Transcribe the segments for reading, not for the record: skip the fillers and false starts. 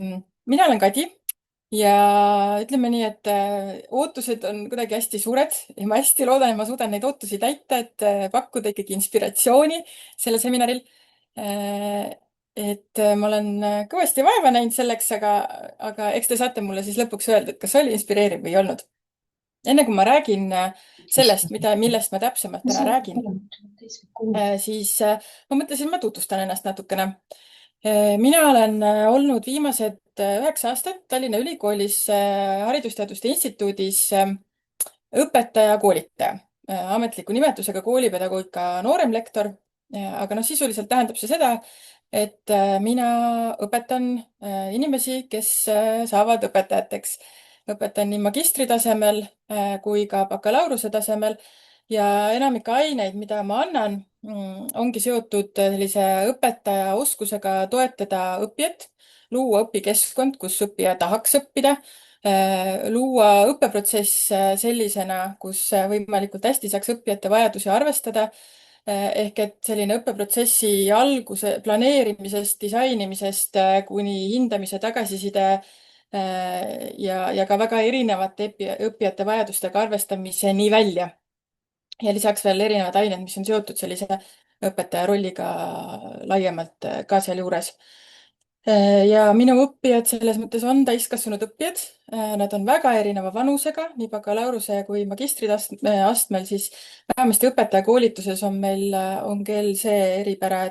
Mina olen Kadi ja ütleme nii, et ootused on kuidagi hästi suured ja ma hästi loodan, et ma suudan neid ootusi täita, et pakkuda ikkagi inspiratsiooni sellel seminaril. Ma olen kõvasti vaeva näinud selleks, aga eks te saate mulle siis lõpuks öelda, et kas oli inspireeriv või ei olnud. Enne kui ma räägin sellest, millest ma täpsemalt täna räägin, ma mõtlesin, ma tutvustan ennast natukene. Mina olen olnud viimased 9 aastat Tallinna Ülikoolis Haridusteaduste Instituudis õpetaja, koolitaja, ametliku nimetusega koolipedagoogika nooremlektor. Aga noh, sisuliselt tähendab see seda, et mina õpetan inimesi, kes saavad õpetajateks. Õpetan nii magistritasemel kui ka bakalaureuse tasemel ja enamik aineid, mida ma annan, ongi seotud sellise õpetaja oskusega toetada õppijat, luua õpikeskkond, kus õppija tahaks õppida, luua õppeprotsess sellisena, kus võimalikult hästi saaks õppijate vajadusi arvestada. Ehk et selline õppeprotsessi alguse planeerimisest, disainimisest kuni hindamise, tagasiside ja ka väga erinevate õppijate vajadustega arvestamiseni välja. Ja lisaks veel erinevad ained, mis on seotud sellise õpetaja rolliga laiemalt ka sealjuures. Ja minu õppijad selles mõttes on täiskasvanud õppijad. Nad on väga erineva vanusega, nii bakalaureuse kui magistriastmel, siis vähemasti õpetajakoolituses on küll see eripära,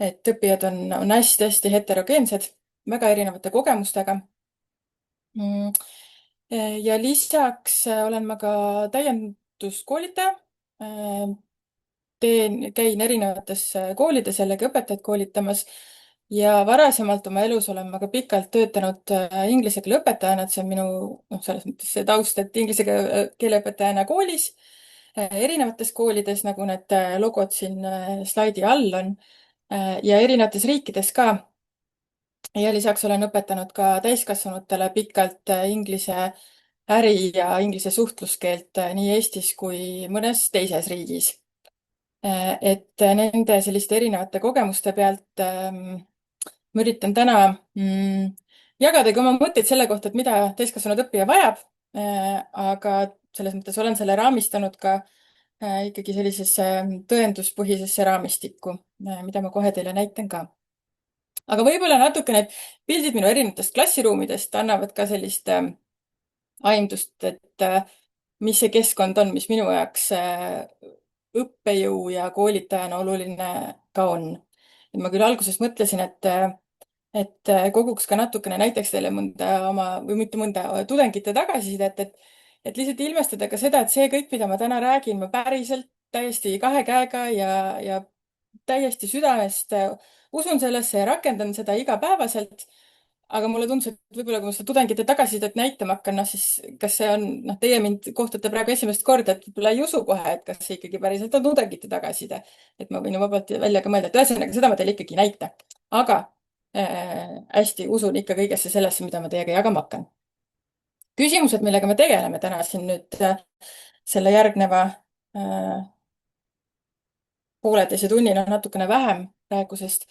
et õppijad on hästi-hästi heterogeensed, väga erinevate kogemustega. Ja lisaks olen ma ka täienduskoolitaja. Käin erinevates koolides jällegi õpetajat koolitamas ja varasemalt oma elus olen ma ka pikalt töötanud inglise keele õpetajana, et see on minu selles mõttes see taust, et inglise keele õpetajana koolis, erinevates koolides, nagu need logod siin slaidi all on, ja erinevates riikides ka. Ja lisaks olen õpetanud ka täiskasvanutele pikalt inglise äri ja inglise suhtluskeelt nii Eestis kui mõnes teises riigis. Et nende selliste erinevate kogemuste pealt ma üritan täna jagadagi oma mõtteid selle kohta, et mida täiskasvanud õppija vajab. Aga selles mõttes olen selle raamistanud ka ikkagi sellisesse tõenduspõhisesse raamistikku, mida ma kohe teile näitan ka. Aga võib-olla natuke need pildid minu erinevatest klassiruumidest annavad ka sellist aimdust, et mis see keskkond on, mis minu jaoks õppejõu ja koolitajana oluline ka on. Ma küll alguses mõtlesin, et koguks ka natukene, näiteks teile mõnda oma või mitte mõnda tudengite tagasisidet, et lihtsalt ilmestada ka seda, et see kõik, mida ma täna räägin, ma päriselt täiesti kahe käega ja täiesti südamest usun sellesse ja rakendan seda igapäevaselt. Aga mulle tundus, et võib-olla kui ma seda tudengite tagasisidet näitama hakkan, siis kas see on, teie mind kohtate praegu esimest korda, et võib-olla ei usu kohe, et kas see ikkagi päriselt on tudengite tagasiside. Et ma võin ju vabalt välja ka mõelda, et ühesõnaga seda ma teile ikkagi ei näita. Aga hästi usun ikka kõigesse sellesse, mida ma teiega jagama hakkan. Küsimused, millega me tegeleme täna siin nüüd selle järgneva pooleteise tunnina natukene vähem praegusest,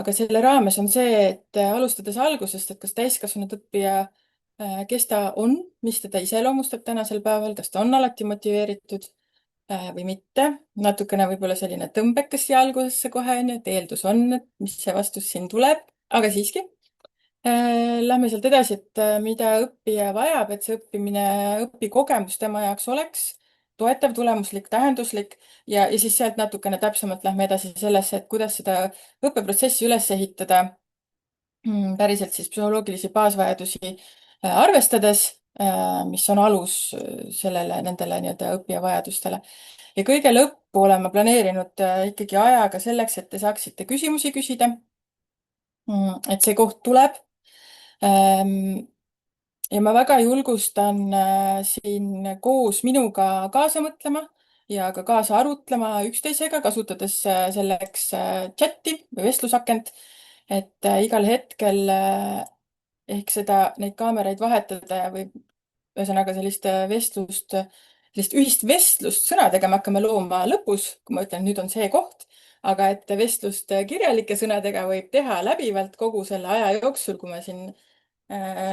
aga selle raames on see, et alustades algusest, et kas täiskasvanud õppija, kes ta on, mis teda iseloomustab tänasel päeval, kas ta on alati motiveeritud või mitte. Natukene võib-olla selline tõmbekas siia algusesse kohe, et eeldus on, et mis see vastus siin tuleb, aga siiski. Lähme sealt edasi, et mida õppija vajab, et see õpikogemus tema jaoks oleks toetav, tulemuslik, tähenduslik ja siis sealt natukene täpsemalt lähme edasi sellesse, et kuidas seda õppeprotsessi üles ehitada päriselt siis psühholoogilisi baasvajadusi arvestades, mis on alus nendele nii-öelda õppija vajadustele. Ja kõige lõppu olen ma planeerinud ikkagi ajaga selleks, et te saaksite küsimusi küsida. Et see koht tuleb. Ja ma väga julgustan siin koos minuga kaasa mõtlema ja ka kaasa arutlema üksteisega, kasutades selleks chati või vestlusakent, et igal hetkel ehk neid kaameraid vahetada või ühesõnaga sellist vestlust, sellist ühist vestlust sõnadega me hakkame looma lõpus, kui ma ütlen, nüüd on see koht, aga et vestlust kirjalike sõnadega võib teha läbivalt kogu selle aja jooksul, kui ma siin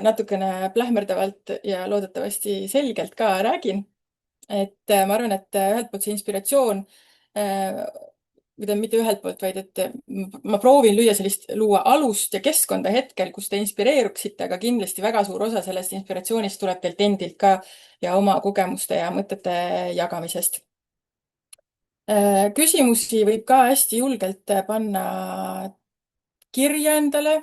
natukene plähmerdavalt ja loodetavasti selgelt ka räägin. et ma arvan, et ühelt poolt see inspiratsioon või tähendab mitte ühelt poolt, vaid et ma proovin luua alust ja keskkonda hetkel, kus te inspireeruksite, aga kindlasti väga suur osa sellest inspiratsioonist tuleb teilt endilt ka ja oma kogemuste ja mõtete jagamisest. Küsimusi võib ka hästi julgelt panna kirja endale,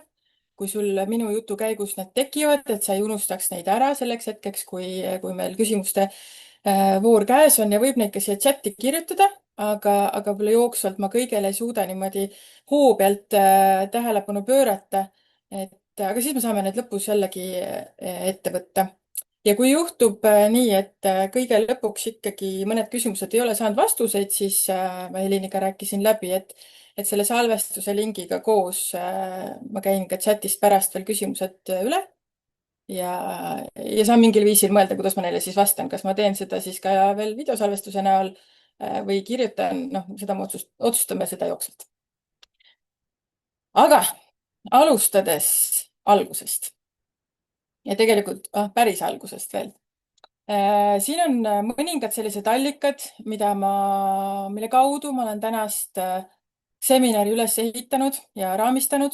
kui sul minu jutu käigus need tekivad, et sa ei unustaks neid ära selleks hetkeks, kui meil küsimuste voor käes on ja võib neid ka siia chati kirjutada, aga võib-olla jooksvalt ma kõigele ei suuda niimoodi hoo pealt tähelepanu pöörata. Aga siis me saame need lõpus jällegi ette võtta. Ja kui juhtub nii, et kõige lõpuks ikkagi mõned küsimused ei ole saanud vastuseid, siis ma Heliniga rääkisin läbi, et selle salvestuse lingiga koos ma käin ka chatist pärast veel küsimused üle ja, ja saan mingil viisil mõelda, kuidas ma neile siis vastan, kas ma teen seda siis ka veel videosalvestuse näol või kirjutan, noh, seda me otsustame seda jooksvalt. Aga alustades algusest ja tegelikult päris algusest veel. Siin on mõningad sellised allikad, mille kaudu ma olen tänast seminari üles ehitanud ja raamistanud.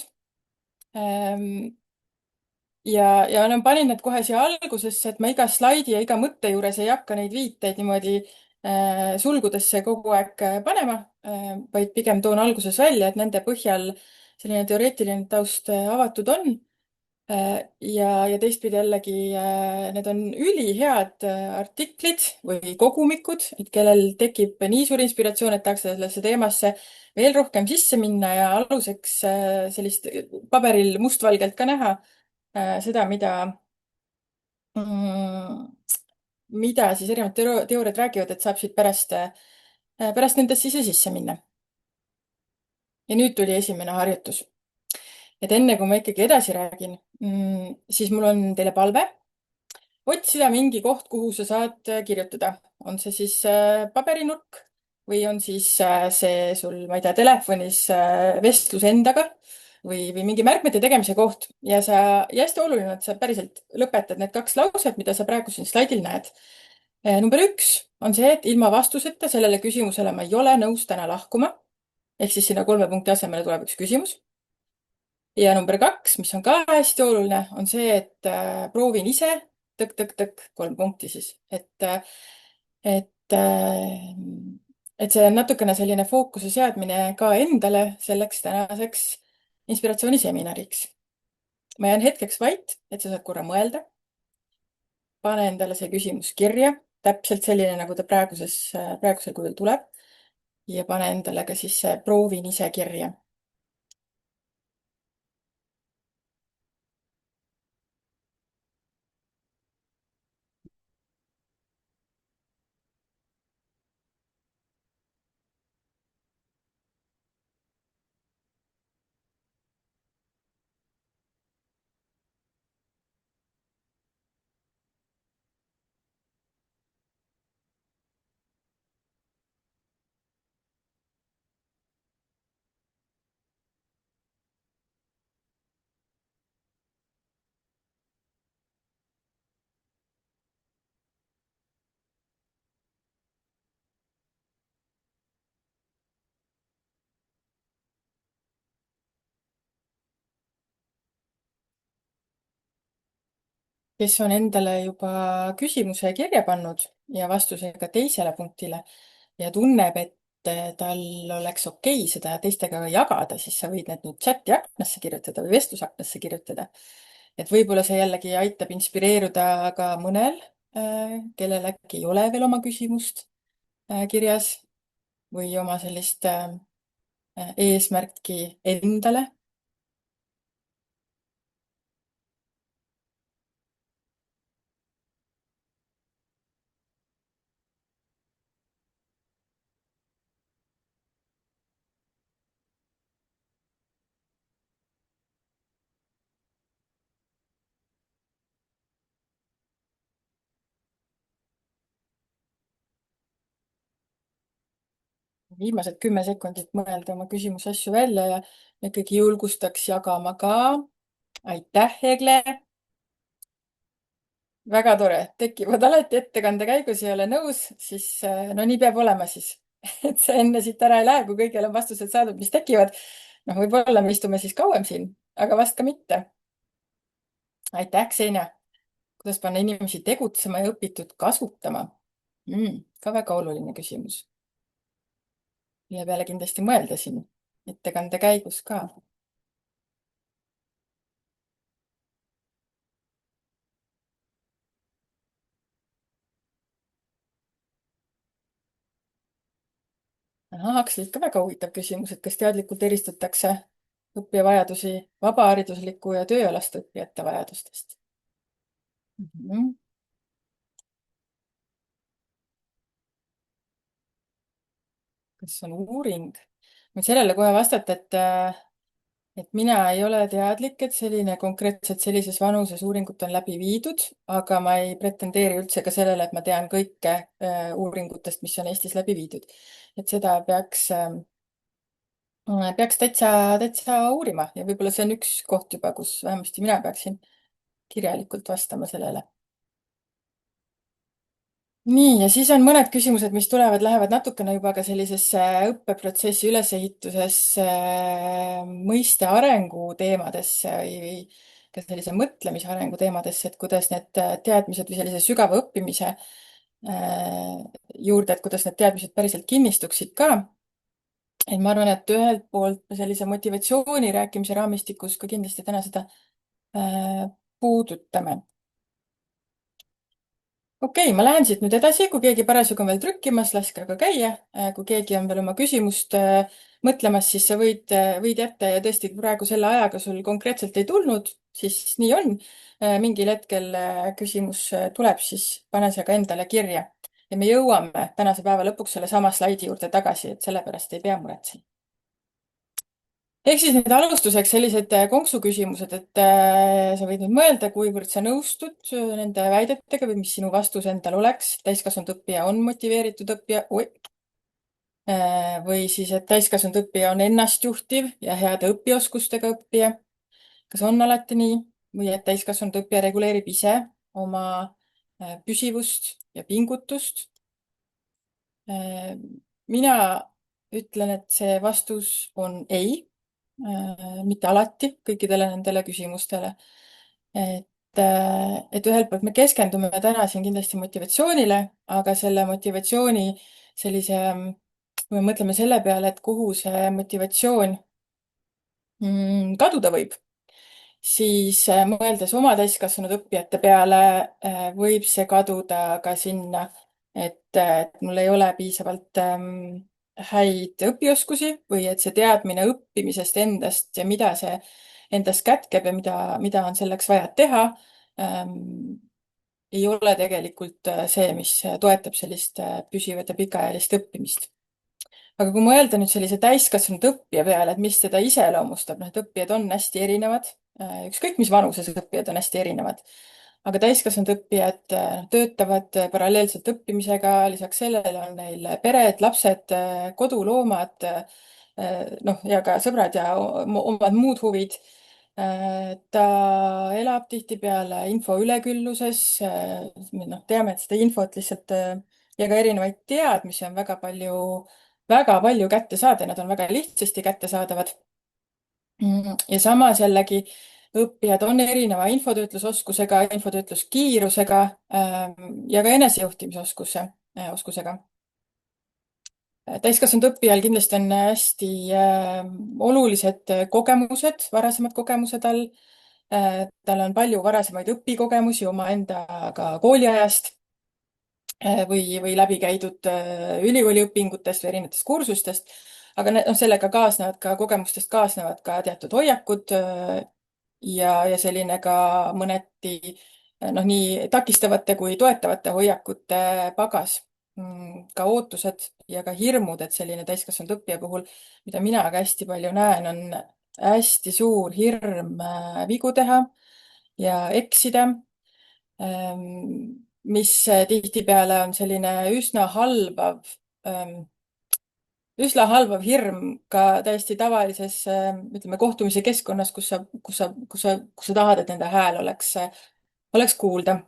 Ja panin need kohe siia algusesse, et ma iga slaidi ja iga mõtte juures ei hakka neid viiteid niimoodi sulgudesse kogu aeg panema, vaid pigem toon alguses välja, et nende põhjal selline teoreetiline taust avatud on. Ja teistpidi jällegi need on ülihead artiklid või kogumikud, et kellel tekib nii suur inspiratsioon, et tahaks sellesse teemasse veel rohkem sisse minna ja aluseks sellist paberil mustvalgelt ka näha seda, mida siis erinevad teooriad räägivad, et saab siit pärast nendesse ise sisse minna. Ja nüüd tuli esimene harjutus. Et enne kui ma ikkagi edasi räägin, siis mul on teile palve otsida mingi koht, kuhu sa saad kirjutada. On see siis paberinurk või on siis see sul, ma ei tea, telefonis vestlus endaga või mingi märkmete tegemise koht. Ja hästi oluline on, et sa päriselt lõpetad need 2 lauset, mida sa praegu siin slaidil näed. Number 1 on see, et ilma vastuseta sellele küsimusele ma ei ole nõus täna lahkuma. Ehk siis sinna 3 punkti asemele tuleb üks küsimus. Ja number 2, mis on ka hästi oluline, on see, et proovin ise tõk-tõk-tõk 3 punkti siis, et, et see on natukene selline fookuse seadmine ka endale selleks tänaseks inspiratsiooniseminariks. Ma jään hetkeks vait, et sa saad korra mõelda. Pane endale see küsimus kirja, täpselt selline, nagu ta praegusel kujul tuleb. Ja pane endale ka siis see proovin ise kirja. Kes on endale juba küsimuse kirja pannud ja vastuse ka teisele punktile ja tunneb, et tal oleks okei seda teistega jagada, siis sa võid need nüüd chati aknasse kirjutada või vestlusaknasse kirjutada. Et võib-olla see jällegi aitab inspireeruda ka mõnel, kellel äkki ei ole veel oma küsimust kirjas või oma sellist eesmärki endale. viimased 10 sekundit mõelda oma küsimuse asju välja ja ikkagi julgustaks jagama ka. aitäh, Egle! väga tore, tekivad alati ettekande käigus, ei ole nõus, siis no nii peab olema siis. et sa enne siit ära ei lähe, kui kõigil on vastused saadud, mis tekivad. noh, võib-olla me istume siis kauem siin, aga vast ka mitte. aitäh, Xenia! kuidas panna inimesi tegutsema ja õpitud kasutama ka väga oluline küsimus, mille peale kindlasti mõelda siin ettekande käigus ka. Akselilt ka väga huvitav küsimus, et kas teadlikult eristatakse õppija vajadusi vabaharidusliku ja tööalaste õppijate vajadustest? Mhm. kas on uuring? võin sellele kohe vastata, et mina ei ole teadlik, et selline konkreetselt sellises vanuses uuringut on läbi viidud, aga ma ei pretendeeri üldse ka sellele, et ma tean kõike uuringutest, mis on Eestis läbi viidud. et seda peaks täitsa uurima ja võib-olla see on üks koht juba, kus vähemasti mina peaksin kirjalikult vastama sellele. nii, ja siis on mõned küsimused, mis tulevad, lähevad natukene juba ka sellisesse õppeprotsessi ülesehitusesse, mõiste arengu teemadesse või ka sellise mõtlemise arengu teemadesse, et kuidas need teadmised või sellise sügava õppimise juurde, et kuidas need teadmised päriselt kinnistuksid ka. et ma arvan, et ühelt poolt me sellise motivatsiooni rääkimise raamistikus ka kindlasti täna seda puudutame. okei, ma lähen siit nüüd edasi, kui keegi parasjagu on veel trükkimas, laske aga käia. kui keegi on veel oma küsimust mõtlemas, siis sa võid jätta ja tõesti, kui praegu selle ajaga sul konkreetselt ei tulnud, siis nii on. mingil hetkel küsimus tuleb, siis pane see ka endale kirja. ja me jõuame tänase päeva lõpuks sellesama slaidi juurde tagasi, et sellepärast ei pea muretsema. ehk siis nüüd alustuseks sellised konksuküsimused, et sa võid nüüd mõelda, kuivõrd sa nõustud nende väidetega või mis sinu vastus endal oleks. täiskasvanud õppija on motiveeritud õppija või siis, et täiskasvanud õppija on ennastjuhtiv ja heade õpioskustega õppija. kas on alati nii või et täiskasvanud õppija reguleerib ise oma püsivust ja pingutust? mina ütlen, et see vastus on ei. mitte alati kõikidele nendele küsimustele. et ühelt poolt me keskendume täna siin kindlasti motivatsioonile, aga selle motivatsiooni sellise, kui me mõtleme selle peale, et kuhu see motivatsioon kaduda võib, siis mõeldes oma täiskasvanud õppijate peale, võib see kaduda ka sinna, et mul ei ole piisavalt häid õpioskusi või et see teadmine õppimisest endast ja mida see endast kätkeb ja mida on selleks vaja teha, ei ole tegelikult see, mis toetab sellist püsivat ja pikaajalist õppimist. aga kui mõelda nüüd sellise täiskasvanud õppija peale, et mis teda iseloomustab, noh, et õppijad on hästi erinevad, ükskõik mis vanuses õppijad on hästi erinevad, aga täiskasvanud õppijad töötavad paralleelselt õppimisega, lisaks sellele on neil pered, lapsed, koduloomad, noh, ja ka sõbrad ja omad muud huvid. ta elab tihtipeale info ülekülluses. noh, teame, et seda infot lihtsalt ja ka erinevaid teadmisi on väga palju kätte saada, nad on väga lihtsasti kättesaadavad. ja samas jällegi õppijad on erineva infotöötlusoskusega, infotöötluskiirusega ja ka enesejuhtimisoskusega. täiskasvanud õppijal kindlasti on hästi olulised kogemused, varasemad kogemused all. tal on palju varasemaid õpikogemusi omaendaga kooliajast või läbi käidud ülikooliõpingutest või erinevatest kursustest. aga sellega kaasnevad ka, kogemustest kaasnevad ka teatud hoiakud ja selline ka mõneti noh, nii takistavate kui toetavate hoiakute pagas. ka ootused ja ka hirmud, et selline täiskasvanud õppija puhul, mida mina ka hästi palju näen, on hästi suur hirm vigu teha ja eksida, mis tihtipeale on selline üsna halvav üsna halvav hirm ka täiesti tavalises, ütleme, kohtumise keskkonnas, kus sa tahad, et nende hääl oleks kuulda.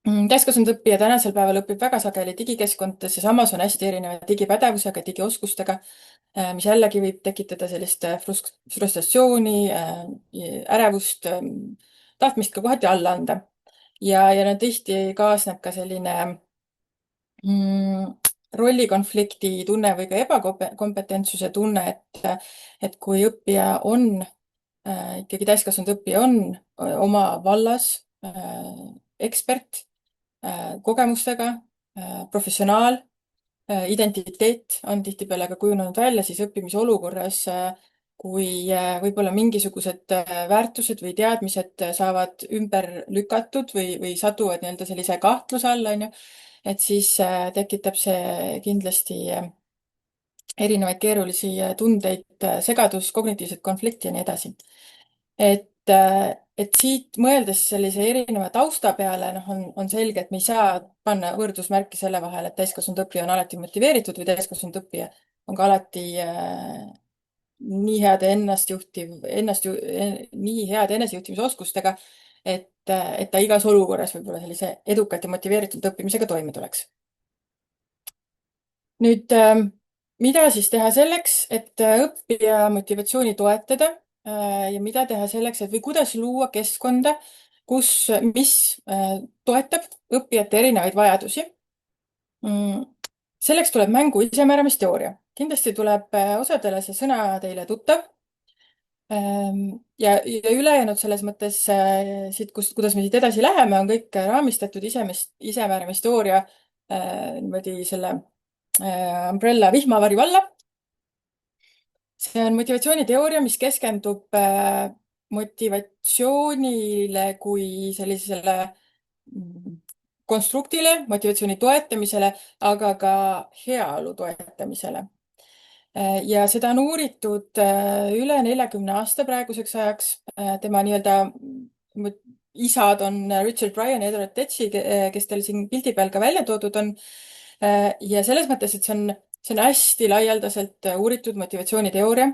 Täiskasvanud õppija tänasel päeval õpib väga sageli digikeskkondades ja samas on hästi erineva digipädevusega, digioskustega, mis jällegi võib tekitada sellist frustratsiooni, ärevust, tahtmist ka kohati alla anda. Ja no tihti kaasneb ka selline mm, rollikonflikti tunne või ka ebakompetentsuse tunne, et kui õppija on, ikkagi täiskasvanud õppija on oma vallas ekspert, kogemustega, professionaal, identiteet on tihtipeale ka kujunenud välja siis õppimisolukorras, kui võib-olla mingisugused väärtused või teadmised saavad ümber lükatud või satuvad nii-öelda sellise kahtluse alla, on ju, et siis tekitab see kindlasti erinevaid keerulisi tundeid, segadust, kognitiivset konflikti ja nii edasi. Et siit mõeldes sellise erineva tausta peale, noh, on selge, et me ei saa panna võrdusmärki selle vahel, et täiskasvanud õppija on alati motiveeritud või täiskasvanud õppija on ka alati nii heade nii heade enesejuhtimisoskustega, et ta igas olukorras võib-olla sellise edukalt ja motiveeritud õppimisega toime tuleks. Nüüd, mida siis teha selleks, et õppija motivatsiooni toetada ja mida teha selleks, et või kuidas luua keskkonda, mis toetab õppijate erinevaid vajadusi. Selleks tuleb mängu isemääramisteooria. Kindlasti tuleb osadele see sõna teile tuttav. Ja ülejäänud selles mõttes siit, kuidas me siit edasi läheme, on kõik raamistatud isemääramisteooria niimoodi selle umbrella vihmavari valla. See on motivatsiooniteooria, mis keskendub motivatsioonile kui sellisele konstruktile, motivatsiooni toetamisele, aga ka heaolu toetamisele. Ja seda on uuritud üle 40 aasta praeguseks ajaks. Tema nii-öelda isad on Richard Bryan ja Edward Tetsi, kes teil siin pildi peal ka välja toodud on. Ja selles mõttes, et see on hästi laialdaselt uuritud motivatsiooniteooria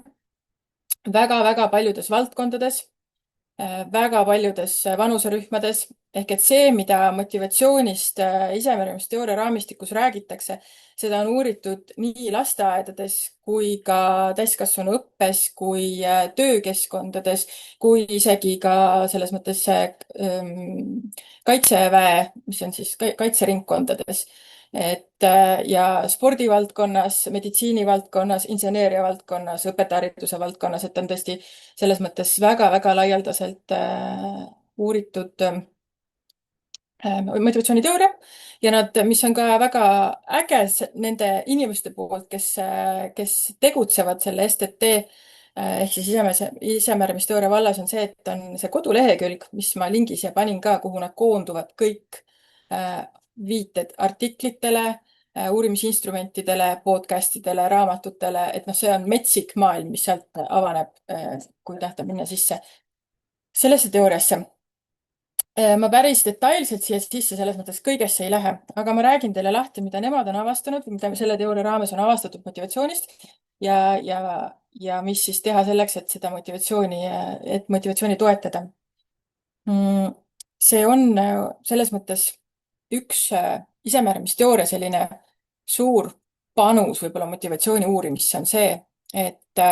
väga-väga paljudes valdkondades, väga paljudes vanuserühmades. Ehk et see, mida motivatsioonist isemääramisteooria raamistikus räägitakse, seda on uuritud nii lasteaedades kui ka täiskasvanuõppes, kui töökeskkondades, kui isegi ka selles mõttes kaitseväe, mis on siis kaitseringkondades. Ja spordivaldkonnas, meditsiinivaldkonnas, inseneeria valdkonnas, õpetajahariduse valdkonnas, et on tõesti selles mõttes väga-väga laialdaselt uuritud motivatsiooniteooria ja mis on ka väga äge nende inimeste poolt, kes tegutsevad selle STT ehk siis isemääramisteooria vallas, on see, et on see kodulehekülg, mis ma lingi siia panin ka, kuhu nad koonduvad kõik viited artiklitele, uurimisinstrumentidele, podcastidele, raamatutele, et noh, see on metsik maailm, mis sealt avaneb, kui tahta minna sisse sellesse teooriasse. Ma päris detailselt siia sisse selles mõttes kõigesse ei lähe, aga ma räägin teile lahti, mida nemad on avastanud või mida selle teooria raames on avastatud motivatsioonist ja mis siis teha selleks, et seda motivatsiooni toetada. See on selles mõttes üks isemääramisteooria selline suur panus võib-olla motivatsiooni uurimisse on see, et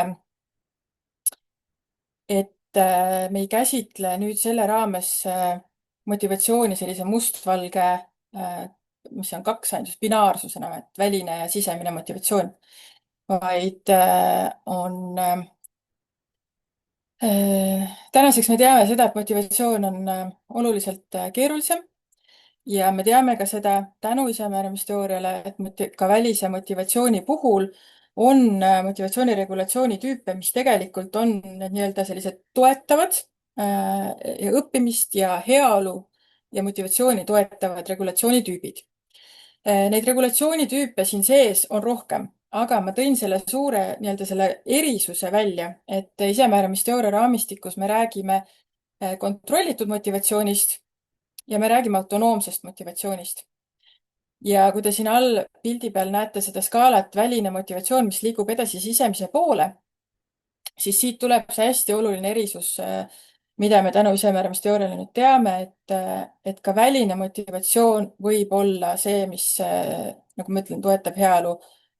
me ei käsitle nüüd selle raames motivatsiooni sellise mustvalge, mis on kaks ainult binaarsusena, et väline ja sisemine motivatsioon, vaid tänaseks me teame seda, et motivatsioon on oluliselt keerulisem ja me teame ka seda tänu isemääramisteooriale, et ka välise motivatsiooni puhul on motivatsiooni regulatsiooni tüüpe, mis tegelikult on nii-öelda sellised toetavad õppimist ja heaolu ja motivatsiooni toetavad regulatsioonitüübid. Neid regulatsioonitüüpe siin sees on rohkem, aga ma tõin selle suure nii-öelda selle erisuse välja, et isemääramisteooria raamistikus me räägime kontrollitud motivatsioonist ja me räägime autonoomsest motivatsioonist. ja kui te siin all pildi peal näete seda skaalat väline motivatsioon, mis liigub edasi sisemise poole, siis siit tuleb see hästi oluline erisus, mida me tänu isemääramisteooriale nüüd teame, et ka väline motivatsioon võib olla see, mis, nagu ma ütlen, toetab heaolu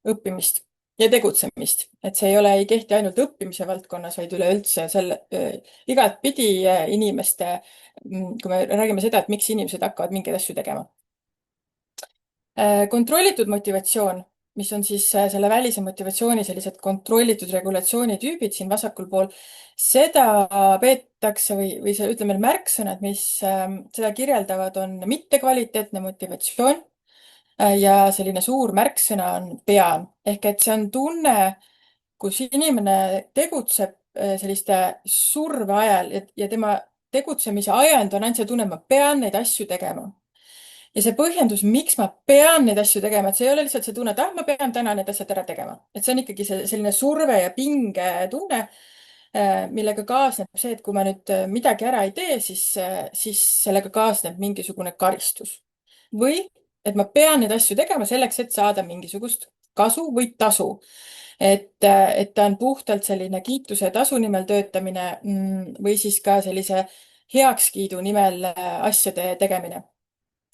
õppimist ja tegutsemist. Et see ei ole, ei kehti ainult õppimise valdkonnas, vaid üleüldse selle, igatpidi inimeste, kui me räägime seda, et miks inimesed hakkavad mingeid asju tegema. Kontrollitud motivatsioon, mis on siis selle välise motivatsiooni sellised kontrollitud regulatsiooni tüübid siin vasakul pool, seda peetakse või see, ütleme, märksõnad, mis seda kirjeldavad, on mittekvaliteetne motivatsioon ja selline suur märksõna on pean. Ehk et see on tunne, kus inimene tegutseb selliste surve ajal ja tema tegutsemise ajend on ainult see tunne, et ma pean neid asju tegema ja see põhjendus, miks ma pean neid asju tegema, et see ei ole lihtsalt see tunne, et ah, ma pean täna need asjad ära tegema. Et see on ikkagi selline surve ja pinge tunne, millega kaasneb see, et kui ma nüüd midagi ära ei tee, siis sellega kaasneb mingisugune karistus. Või et ma pean neid asju tegema selleks, et saada mingisugust kasu või tasu. Et ta on puhtalt selline kiituse ja tasu nimel töötamine või siis ka sellise heakskiidu nimel asjade tegemine.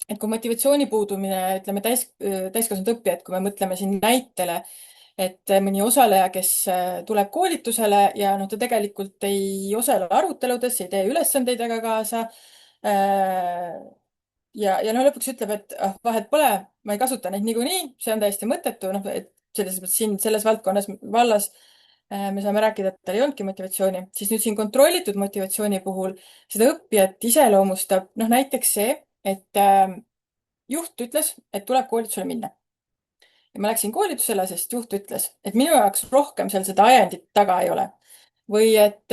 Et kui motivatsiooni puudumine, ütleme täiskasvanud õppijad, kui me mõtleme siin näitele, et mõni osaleja, kes tuleb koolitusele ja noh, ta tegelikult ei osale aruteludes, ei tee ülesandeid väga kaasa. Ja no lõpuks ütleb, et vahet pole, ma ei kasuta neid niikuinii, see on täiesti mõttetu, noh, et selles mõttes siin selles vallas me saame rääkida, et tal ei olnudki motivatsiooni, siis nüüd siin kontrollitud motivatsiooni puhul seda õppijat iseloomustab, noh, näiteks see, et juht ütles, et tuleb koolitusele minna. Ja ma läksin koolitusele, sest juht ütles, et minu jaoks rohkem seal seda ajendit taga ei ole. Või et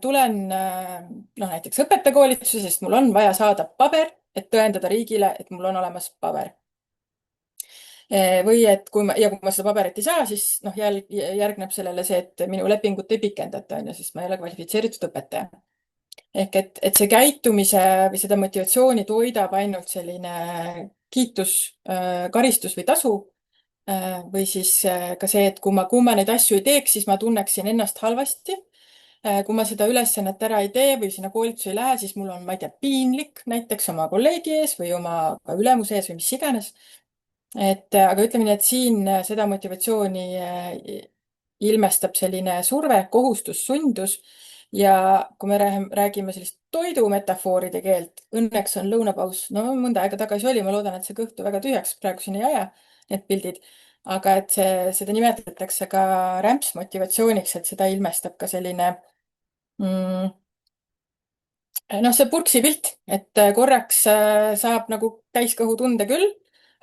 tulen noh, näiteks õpetajakoolituse, sest mul on vaja saada paber, et tõendada riigile, et mul on olemas paber. Või et kui ma seda paberit ei saa, siis noh, järgneb sellele see, et minu lepingut ei pikendata, on ju, sest ma ei ole kvalifitseeritud õpetaja. Ehk et see käitumise või seda motivatsiooni toidab ainult selline kiitus, karistus või tasu. Või siis ka see, et kui ma neid asju ei teeks, siis ma tunneksin ennast halvasti. Kui ma seda ülesannet ära ei tee või sinna koolitusse ei lähe, siis mul on, ma ei tea, piinlik näiteks oma kolleegi ees või oma ülemuse ees või mis iganes. Aga ütleme nii, et siin seda motivatsiooni ilmestab selline surve, kohustus, sundus. Ja kui me räägime sellist toidumetafooride keelt, õnneks on lõunapaus, no mõnda aega tagasi oli, ma loodan, et see kõhtu väga tühjaks praegu siin ei aja, need pildid. Aga et seda nimetatakse ka rämpsmotivatsiooniks, et seda ilmestab ka selline noh, see purksi pilt, et korraks saab nagu täiskõhutunde küll,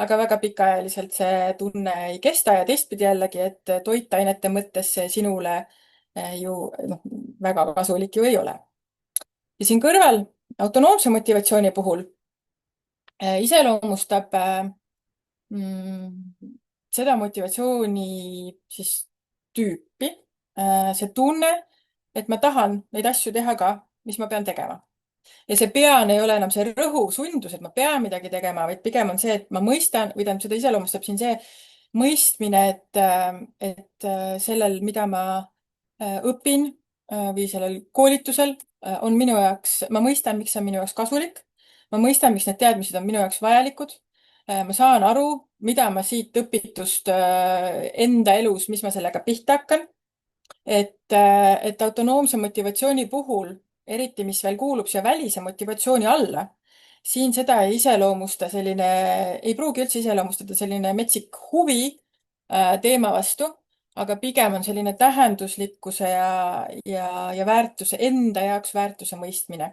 aga väga pikaajaliselt see tunne ei kesta ja teistpidi jällegi, et toitainete mõttes see sinule ju noh, väga kasulik ju ei ole. Ja siin kõrval autonoomse motivatsiooni puhul iseloomustab seda motivatsiooni siis tüüpi see tunne, et ma tahan neid asju teha ka, mis ma pean tegema. Ja see pean ei ole enam see rõhuv sundus, et ma pean midagi tegema, vaid pigem on see, et ma mõistan või tähendab, seda iseloomustab siin see mõistmine, et sellel, mida ma õpin või sellel koolitusel on minu jaoks, ma mõistan, miks see on minu jaoks kasulik. Ma mõistan, miks need teadmised on minu jaoks vajalikud. Ma saan aru, mida ma siit õpitust enda elus, mis ma sellega pihta hakkan. Et autonoomse motivatsiooni puhul, eriti mis veel kuulub siia välise motivatsiooni alla, siin seda ei iseloomusta selline, ei pruugi üldse iseloomustada selline metsik huvi teema vastu, aga pigem on selline tähenduslikkuse ja väärtuse, enda jaoks väärtuse mõistmine.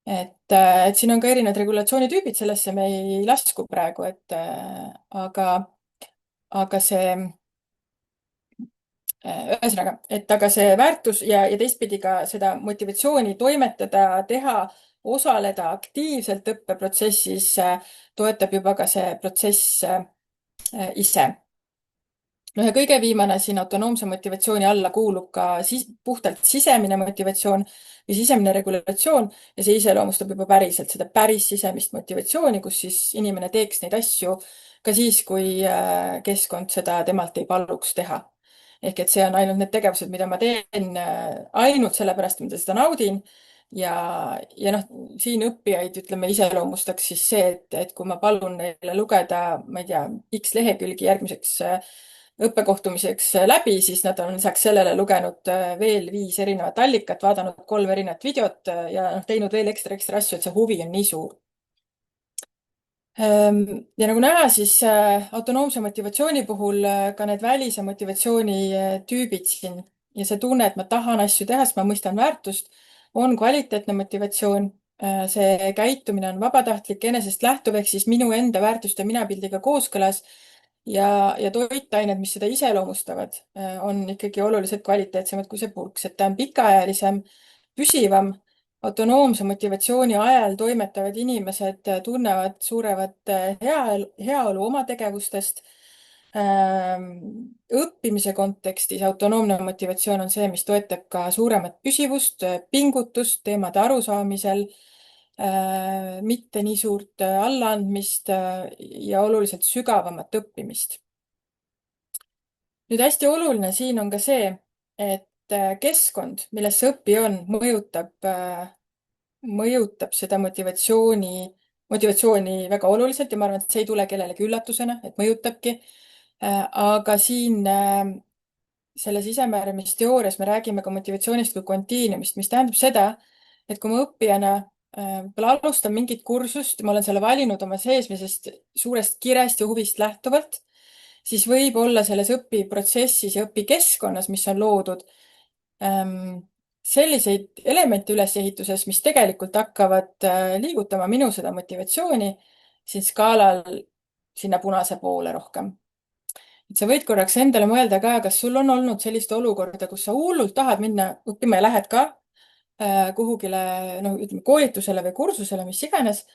Et siin on ka erinevad regulatsioonitüübid, sellesse me ei lasku praegu, aga see ühesõnaga, et aga see väärtus ja teistpidi ka seda motivatsiooni toimetada, teha, osaleda aktiivselt õppeprotsessis toetab juba ka see protsess ise. no ja kõige viimane siin autonoomse motivatsiooni alla kuulub ka puhtalt sisemine motivatsioon või sisemine regulatsioon ja see iseloomustab juba päriselt seda päris sisemist motivatsiooni, kus siis inimene teeks neid asju ka siis, kui keskkond seda temalt ei paluks teha. ehk et see on ainult need tegevused, mida ma teen ainult sellepärast, mida seda naudin ja noh, siin õppijaid, ütleme, iseloomustaks siis see, et kui ma palun neile lugeda, ma ei tea, X lehekülgi järgmiseks õppekohtumiseks läbi, siis nad on lisaks sellele lugenud veel 5 erinevat allikat, vaadanud 3 erinevat videot ja noh, teinud veel ekstra asju, et see huvi on nii suur. Ja nagu näha, siis autonoomse motivatsiooni puhul ka need välise motivatsiooni tüübid siin ja see tunne, et ma tahan asju teha, sest ma mõistan väärtust, on kvaliteetne motivatsioon. See käitumine on vabatahtlik, enesest lähtuv ehk siis minu enda väärtuste minapildiga kooskõlas ja toitained, mis seda iseloomustavad, on ikkagi oluliselt kvaliteetsemad kui see purks, et ta on pikaajalisem, püsivam. Autonoomse motivatsiooni ajal toimetavad inimesed tunnevad suuremat heaolu oma tegevustest. Õppimise kontekstis autonoomne motivatsioon on see, mis toetab ka suuremat püsivust, pingutust teemade arusaamisel, mitte nii suurt allaandmist ja oluliselt sügavamat õppimist. Nüüd hästi oluline siin on ka see, et keskkond, milles see õppija on, mõjutab seda motivatsiooni väga oluliselt ja ma arvan, et see ei tule kellelegi üllatusena, et mõjutabki. Aga siin selles isemääramisteoorias me räägime ka motivatsioonist kui kontiinumist, mis tähendab seda, et kui ma õppijana võib-olla alustan mingit kursust, ma olen selle valinud oma seesmisest suurest kirest ja huvist lähtuvalt, siis võib olla selles õpiprotsessis ja õpikeskkonnas, mis on loodud, selliseid elemente ülesehituses, mis tegelikult hakkavad liigutama minu seda motivatsiooni siin skaalal sinna punase poole rohkem. et sa võid korraks endale mõelda ka, kas sul on olnud sellist olukorda, kus sa hullult tahad minna õppima ja lähed ka kuhugile, noh, ütleme koolitusele või kursusele, mis iganes.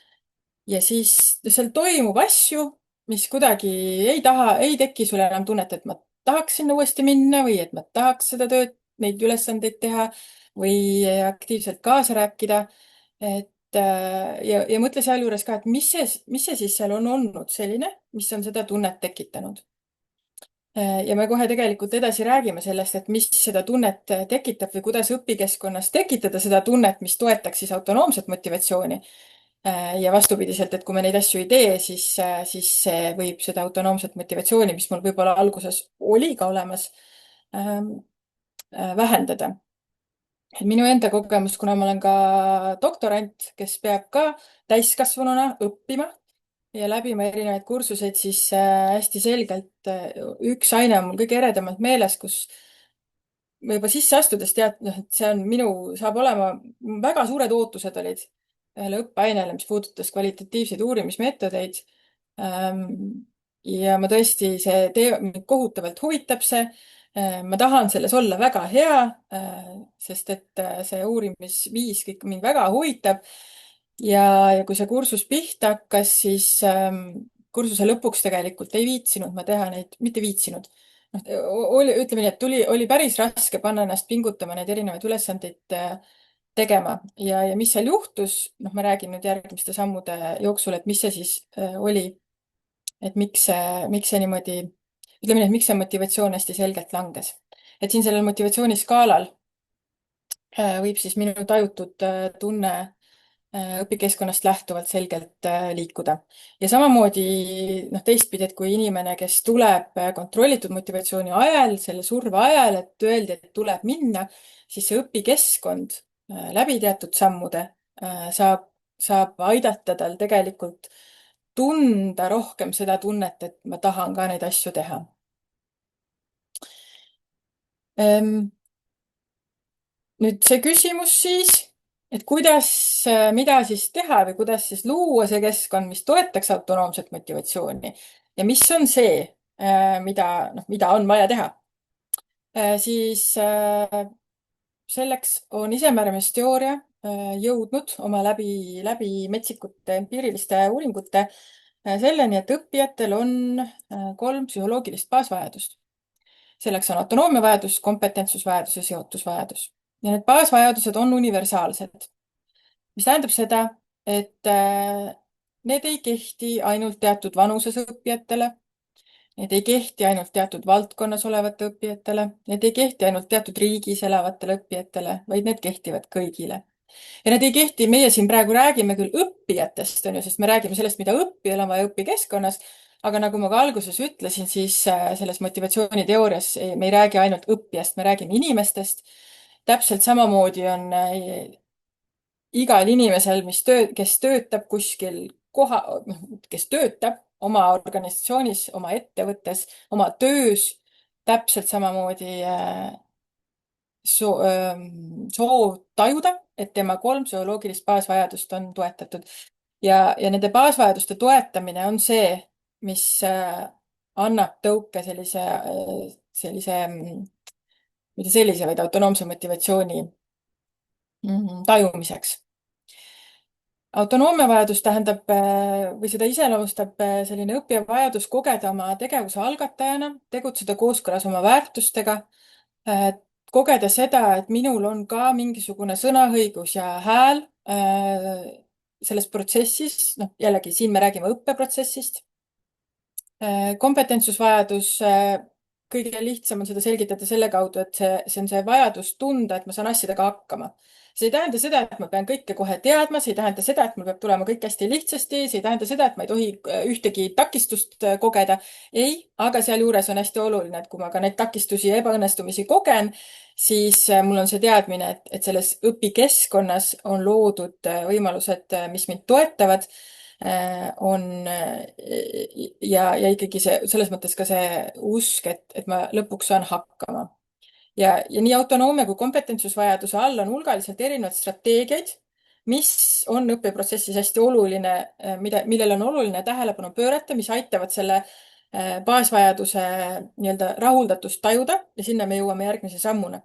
ja siis seal toimub asju, mis kuidagi ei teki sulle enam tunnet, et ma tahaks sinna uuesti minna või et ma tahaks seda tööd, neid ülesandeid teha või aktiivselt kaasa rääkida. Ja mõtle sealjuures ka, et mis see siis seal on olnud selline, mis on seda tunnet tekitanud. Ja me kohe tegelikult edasi räägime sellest, et mis seda tunnet tekitab või kuidas õpikeskkonnas tekitada seda tunnet, mis toetaks siis autonoomset motivatsiooni. Ja vastupidiselt, et kui me neid asju ei tee, siis see võib seda autonoomset motivatsiooni, mis mul võib-olla alguses oli ka olemas, vähendada. Minu enda kogemus, kuna ma olen ka doktorant, kes peab ka täiskasvanuna õppima ja läbima erinevaid kursuseid, siis hästi selgelt üks aine on mul kõige eredamalt meeles, kus ma juba sisse astudes tead, noh, et see on saab olema, väga suured ootused olid ühele õppeainele, mis puudutas kvalitatiivseid uurimismeetodeid. Ja ma tõesti, mind kohutavalt huvitab see. Ma tahan selles olla väga hea, sest et see uurimisviis kõik mind väga huvitab. Ja kui see kursus pihta hakkas, siis kursuse lõpuks tegelikult ei viitsinud ma teha neid, mitte viitsinud. Ütleme nii, et oli päris raske panna ennast pingutama neid erinevaid ülesandeid tegema ja mis seal juhtus, noh, ma räägin nüüd järgmiste sammude jooksul, et mis see siis oli, et miks see niimoodi, ütleme nii, et miks see motivatsioon hästi selgelt langes. Et siin sellel motivatsiooniskaalal võib siis minu tajutud tunne õpikeskkonnast lähtuvalt selgelt liikuda. Ja samamoodi noh, teistpidi, et kui inimene, kes tuleb kontrollitud motivatsiooni ajal, selle surve ajal, et öeldi, et tuleb minna, siis see õpikeskkond läbi teatud sammude saab aidata tal tegelikult tunda rohkem seda tunnet, et ma tahan ka neid asju teha. Nüüd see küsimus siis, et mida siis teha või kuidas siis luua see keskkond, mis toetaks autonoomset motivatsiooni ja mis on see, mida on vaja teha. Siis selleks on isemääramisteooria jõudnud oma läbi metsikute empiiriliste uuringute selleni, et õppijatel on 3 psühholoogilist baasvajadust. selleks on autonoomiavajadus, kompetentsusvajadus ja seotusvajadus. Ja need baasvajadused on universaalsed, mis tähendab seda, et need ei kehti ainult teatud vanuses õppijatele, need ei kehti ainult teatud valdkonnas olevate õppijatele, need ei kehti ainult teatud riigis elavatele õppijatele, vaid need kehtivad kõigile. Ja need ei kehti, meie siin praegu räägime küll õppijatest, on ju, sest me räägime sellest, mida õppijal on vaja õpikeskkonnas, aga nagu ma ka alguses ütlesin, siis selles motivatsiooniteoorias me ei räägi ainult õppijast, me räägime inimestest. Täpselt samamoodi on igal inimesel, kes töötab kuskil kes töötab oma organisatsioonis, oma ettevõttes, oma töös, täpselt samamoodi soov tajuda, et tema 3 psühholoogilist baasvajadust on toetatud. Ja nende baasvajaduste toetamine on see, mis annab tõuke mitte sellise, vaid autonoomse motivatsiooni tajumiseks. Autonoomiavajadus tähendab või seda iseloomustab selline õppija vajadus kogeda oma tegevuse algatajana, tegutseda kooskõlas oma väärtustega, kogeda seda, et minul on ka mingisugune sõnaõigus ja hääl selles protsessis, noh jällegi siin me räägime õppeprotsessist. Kompetentsusvajadus, kõige lihtsam on seda selgitada selle kaudu, et see on see vajadus tunda, et ma saan asjadega hakkama. See ei tähenda seda, et ma pean kõike kohe teadma, see ei tähenda seda, et mul peab tulema kõik hästi lihtsasti, see ei tähenda seda, et ma ei tohi ühtegi takistust kogeda. Ei, aga sealjuures on hästi oluline, et kui ma ka neid takistusi ja ebaõnnestumisi kogen, siis mul on see teadmine, et selles õpikeskkonnas on loodud võimalused, mis mind toetavad on ja ikkagi selles mõttes ka see usk, et ma lõpuks saan hakkama. Ja nii autonoomia kui kompetentsusvajaduse all on hulgaliselt erinevaid strateegiaid, mis on õppeprotsessis hästi oluline, millel on oluline tähelepanu pöörata, mis aitavad selle baasvajaduse nii-öelda rahuldatust tajuda ja sinna me jõuame järgmise sammuna.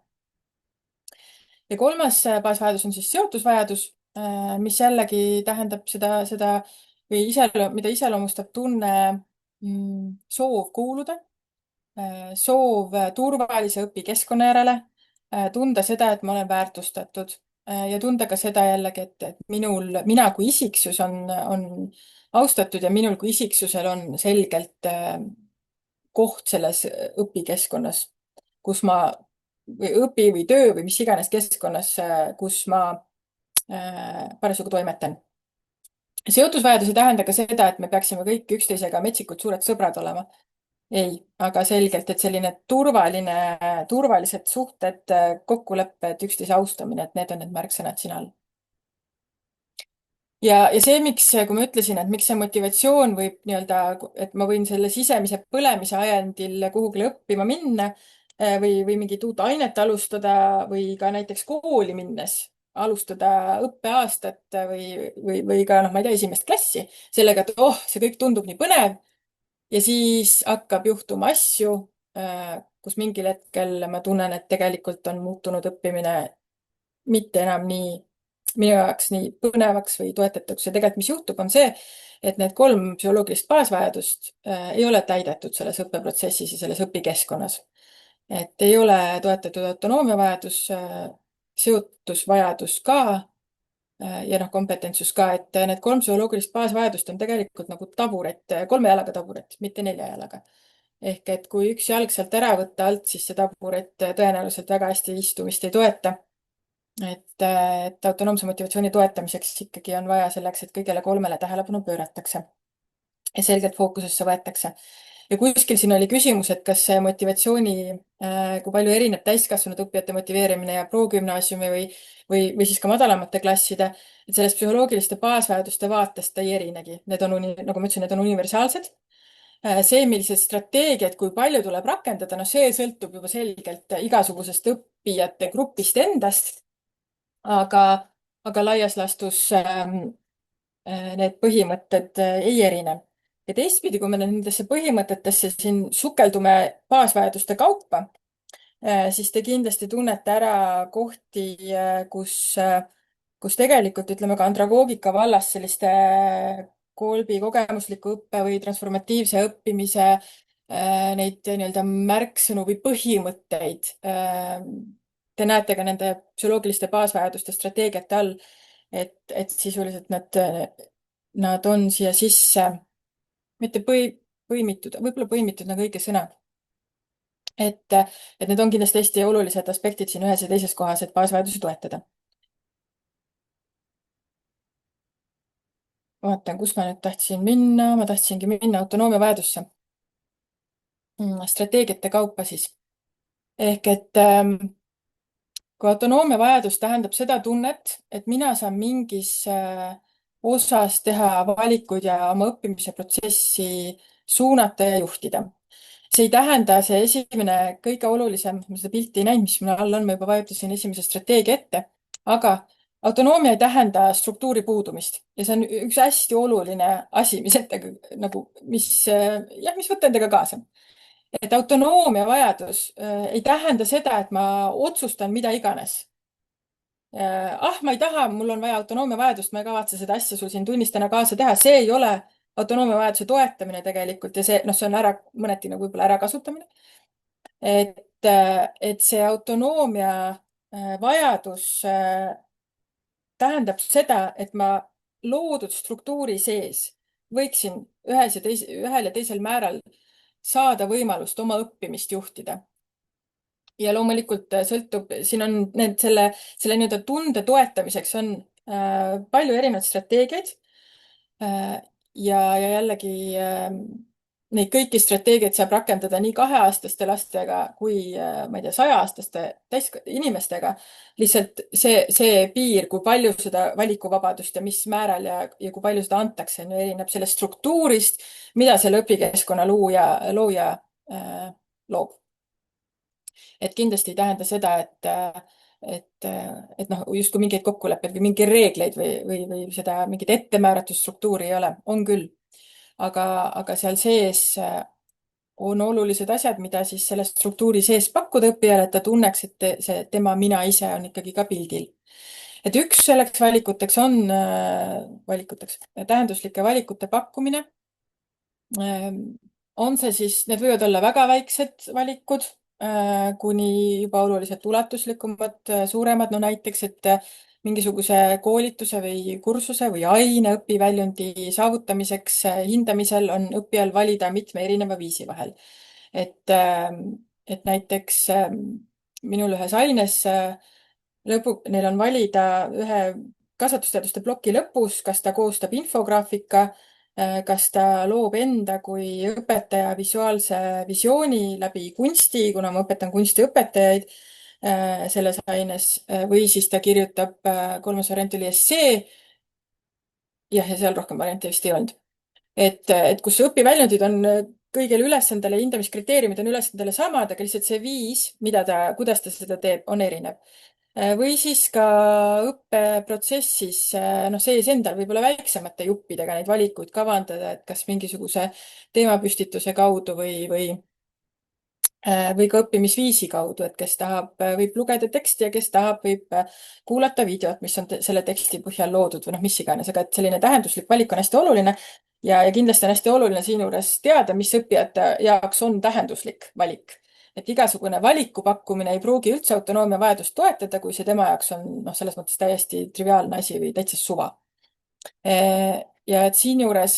Ja kolmas baasvajadus on siis seotusvajadus, mis jällegi tähendab seda või mida iseloomustab tunne soov kuuluda, soov turvalise õpikeskkonna järele, tunda seda, et ma olen väärtustatud ja tunda ka seda jällegi, et mina kui isiksus on austatud ja minul kui isiksusel on selgelt koht selles õpikeskkonnas, kus ma või õpi või töö või mis iganes keskkonnas, kus ma parasjagu toimetan. Seotusvajadus ei tähenda ka seda, et me peaksime kõik üksteisega metsikult suured sõbrad olema. Ei, aga selgelt, et selline turvalised suhted, kokkulepped, üksteise austamine, et need on need märksõnad siin all. Ja see, kui ma ütlesin, et miks see motivatsioon võib nii-öelda, et ma võin selle sisemise põlemise ajendil kuhugile õppima minna või mingit uut ainet alustada või ka näiteks kooli minnes alustada õppeaastat või ka, noh, ma ei tea, esimest klassi sellega, et see kõik tundub nii põnev ja siis hakkab juhtuma asju, kus mingil hetkel ma tunnen, et tegelikult on muutunud õppimine mitte enam minu jaoks nii põnevaks või toetatuks. Ja tegelikult, mis juhtub, on see, et need 3 psühholoogilist baasvajadust ei ole täidetud selles õppeprotsessis ja selles õpikeskkonnas. Et ei ole toetatud autonoomiavajadus, seotusvajadus ka ja noh, kompetentsus ka, et need 3 psühholoogilist baasvajadust on tegelikult nagu taburet, 3 jalaga taburet, mitte 4 jalaga. Ehk et kui üks jalg sealt ära võtta alt, siis see taburet tõenäoliselt väga hästi istumist ei toeta. Et autonoomse motivatsiooni toetamiseks ikkagi on vaja selleks, et kõigele 3 tähelepanu pööratakse ja selgelt fookusesse võetakse. Ja kuskil siin oli küsimus, et kas see motivatsiooni, kui palju erineb täiskasvanud õppijate motiveerimine ja progümnaasiumi või siis ka madalamate klasside, et sellest psühholoogiliste baasvajaduste vaatest ta ei erinegi. Need on, nagu ma ütlesin, need on universaalsed. See, millised strateegiad, kui palju tuleb rakendada, no see sõltub juba selgelt igasugusest õppijate grupist endast. Aga laias laastus need põhimõtted ei erine. Ja teistpidi, kui me nendesse põhimõtetesse siin sukeldume baasvajaduste kaupa, siis te kindlasti tunnete ära kohti, kus tegelikult ütleme ka andragoogika vallas selliste kolbi kogemusliku õppe või transformatiivse õppimise neid nii-öelda märksõnu või põhimõtteid. Te näete ka nende psühholoogiliste baasvajaduste strateegiate all, et sisuliselt nad on siia sisse, mitte põimitud, võib-olla põimitud on õige sõna, et need on kindlasti hästi olulised aspektid siin ühes ja teises kohas, et baasvajadusi toetada. vaatan, kus ma nüüd tahtsin minna, ma tahtsingi minna autonoomia vajadusse. Strateegiate kaupa siis. Ehk et kui autonoomia vajadus tähendab seda tunnet, et mina saan mingis osas teha valikuid ja oma õppimise protsessi suunata ja juhtida. See ei tähenda, see esimene kõige olulisem, ma seda pilti ei näinud, mis mul all on, ma juba vajutasin esimese strateegia ette, aga autonoomia ei tähenda struktuuri puudumist ja see on üks hästi oluline asi, mis endaga nagu, mis võtta endaga kaasa. Et autonoomia vajadus ei tähenda seda, et ma otsustan mida iganes. Ma ei taha, mul on vaja autonoomia vajadust, ma ei kavatse seda asja sul siin tunnis täna kaasa teha, see ei ole autonoomia vajaduse toetamine tegelikult ja see, noh, see on mõneti nagu võib-olla ärakasutamine. Et see autonoomia vajadus tähendab seda, et ma loodud struktuuri sees võiksin ühel ja teisel määral saada võimalust oma õppimist juhtida. Ja loomulikult sõltub, siin on selle nii-öelda tunde toetamiseks on palju erinevaid strateegiaid. Ja jällegi neid kõiki strateegiaid saab rakendada nii 2-aastaste lastega kui, ma ei tea, 100-aastaste inimestega. Lihtsalt see piir, kui palju seda valikuvabadust ja mis määral ja kui palju seda antakse, erineb sellest struktuurist, mida selle õpikeskkonna looja loob. Et kindlasti ei tähenda seda, et noh, justkui mingeid kokkuleppeid või mingeid reegleid või seda mingit ettemääratud struktuuri ei ole, on küll. Aga seal sees on olulised asjad, mida siis selle struktuuri sees pakkuda õppijale, et ta tunneks, et see tema mina ise on ikkagi ka pildil. Et üks selleks tähenduslike valikute pakkumine. On see siis, need võivad olla väga väiksed valikud, kuni juba oluliselt ulatuslikumad, suuremad, no näiteks, et mingisuguse koolituse või kursuse või aine õpiväljundi saavutamiseks hindamisel on õppijal valida mitme erineva viisi vahel. Et näiteks minul ühes aines neil on valida ühe kasvatusteaduste ploki lõpus, kas ta koostab infograafika, kas ta loob enda kui õpetaja visuaalse visiooni läbi kunsti, kuna ma õpetan kunstiõpetajaid selles aines, või siis ta kirjutab, 3. variant oli essee. Ja seal rohkem variante vist ei olnud. Et kus õpiväljundid on kõigile ülesandele, hindamiskriteeriumid on ülesandele samad, aga lihtsalt see viis, kuidas ta seda teeb, on erinev. Või siis ka õppeprotsessis sees endal võib-olla väiksemate juppidega neid valikuid kavandada, et kas mingisuguse teemapüstituse kaudu või ka õppimisviisi kaudu, et kes tahab, võib lugeda teksti ja kes tahab, võib kuulata videot, mis on selle teksti põhjal loodud või noh, mis iganes, aga et selline tähenduslik valik on hästi oluline ja kindlasti on hästi oluline siinjuures teada, mis õppijate jaoks on tähenduslik valik. Et igasugune valiku pakkumine ei pruugi üldse autonoomia vajadust toetada, kui see tema jaoks on selles mõttes täiesti triviaalne asi või täitsa suva. Ja et siinjuures,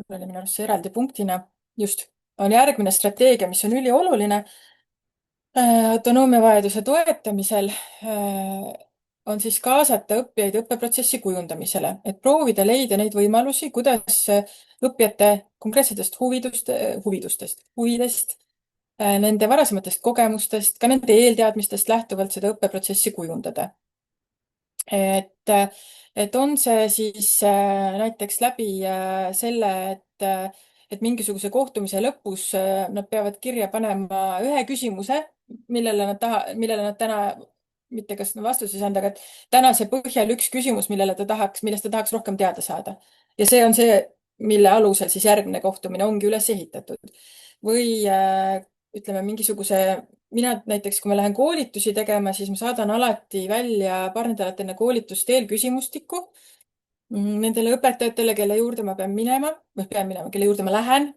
mul oli minu arust see eraldi punktina, just, on järgmine strateegia, mis on ülioluline autonoomia vajaduse toetamisel, on siis kaasata õppijaid õppeprotsessi kujundamisele, et proovida leida neid võimalusi, kuidas õppijate konkreetsetest huvidest, nende varasematest kogemustest, ka nende eelteadmistest lähtuvalt seda õppeprotsessi kujundada. Et on see siis näiteks läbi selle, et mingisuguse kohtumise lõpus nad peavad kirja panema ühe küsimuse, millele nad täna mitte kas vastuse ei saanud, aga tänase põhjal üks küsimus, millest ta tahaks rohkem teada saada. Ja see on see, mille alusel siis järgmine kohtumine ongi üles ehitatud. Või ütleme mina näiteks, kui ma lähen koolitusi tegema, siis ma saadan alati välja paar nädalat enne koolitust eelküsimustiku nendele õpetajatele, kelle juurde ma pean minema, kelle juurde ma lähen.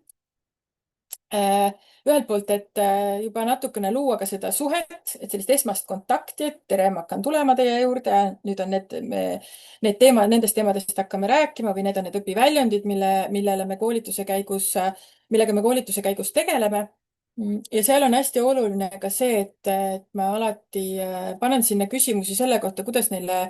Äh, ühelt poolt, et juba natukene luua ka seda suhet, et sellist esmast kontakti, et tere, ma hakkan tulema teie juurde, nüüd on nendest teemadest hakkame rääkima või need on need õpiväljundid, millega me koolituse käigus tegeleme. Ja seal on hästi oluline ka see, et ma alati panen sinna küsimusi selle kohta, kuidas neile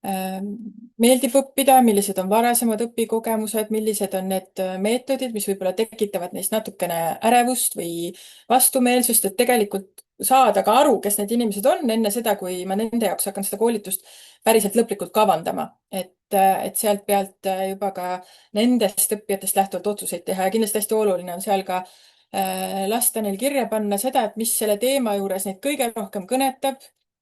Ähm, meeldib õppida, millised on varasemad õpikogemused, millised on need meetodid, mis võib-olla tekitavad neist natukene ärevust või vastumeelsust, et tegelikult saada ka aru, kes need inimesed on enne seda, kui ma nende jaoks hakkan seda koolitust päriselt lõplikult kavandama. Et sealt pealt juba ka nendest õppijatest lähtuvalt otsuseid teha ja kindlasti hästi oluline on seal ka lasta neil kirja panna seda, et mis selle teema juures neid kõige rohkem kõnetab,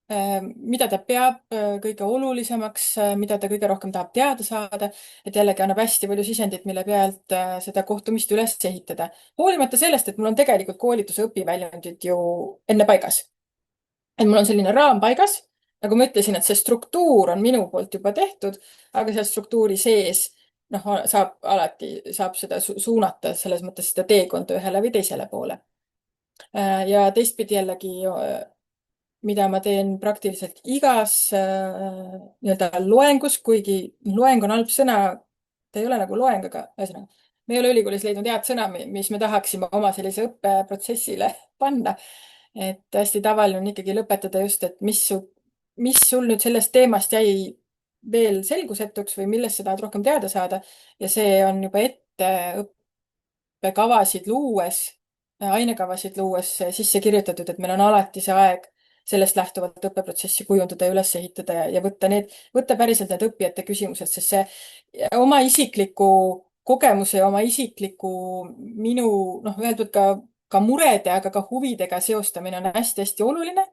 mida ta peab kõige olulisemaks, mida ta kõige rohkem tahab teada saada, et jällegi annab hästi palju sisendit, mille pealt seda kohtumist üles ehitada. hoolimata sellest, et mul on tegelikult koolituse õpiväljundid ju enne paigas. et mul on selline raam paigas, nagu ma ütlesin, et see struktuur on minu poolt juba tehtud, aga seal struktuuri sees saab seda suunata selles mõttes seda teekonda ühele või teisele poole. Ja teistpidi jällegi mida ma teen praktiliselt igas nii-öelda loengus, kuigi loeng on halb sõna, ta ei ole nagu loeng, aga ühesõnaga, me ei ole ülikoolis leidnud head sõna, mis me tahaksime oma sellise õppeprotsessile panna. Et hästi tavaline on ikkagi lõpetada just, et mis sul nüüd sellest teemast jäi veel selgusetuks või millest sa tahad rohkem teada saada ja see on juba ette õppekavasid luues, ainekavasid luues sisse kirjutatud, et meil on alati see aeg sellest lähtuvalt õppeprotsessi kujundada ja üles ehitada ja võtta päriselt need õppijate küsimused, sest see oma isikliku kogemuse ja oma isikliku minu, noh, ühelt poolt ka murede, aga ka huvidega seostamine on hästi-hästi oluline.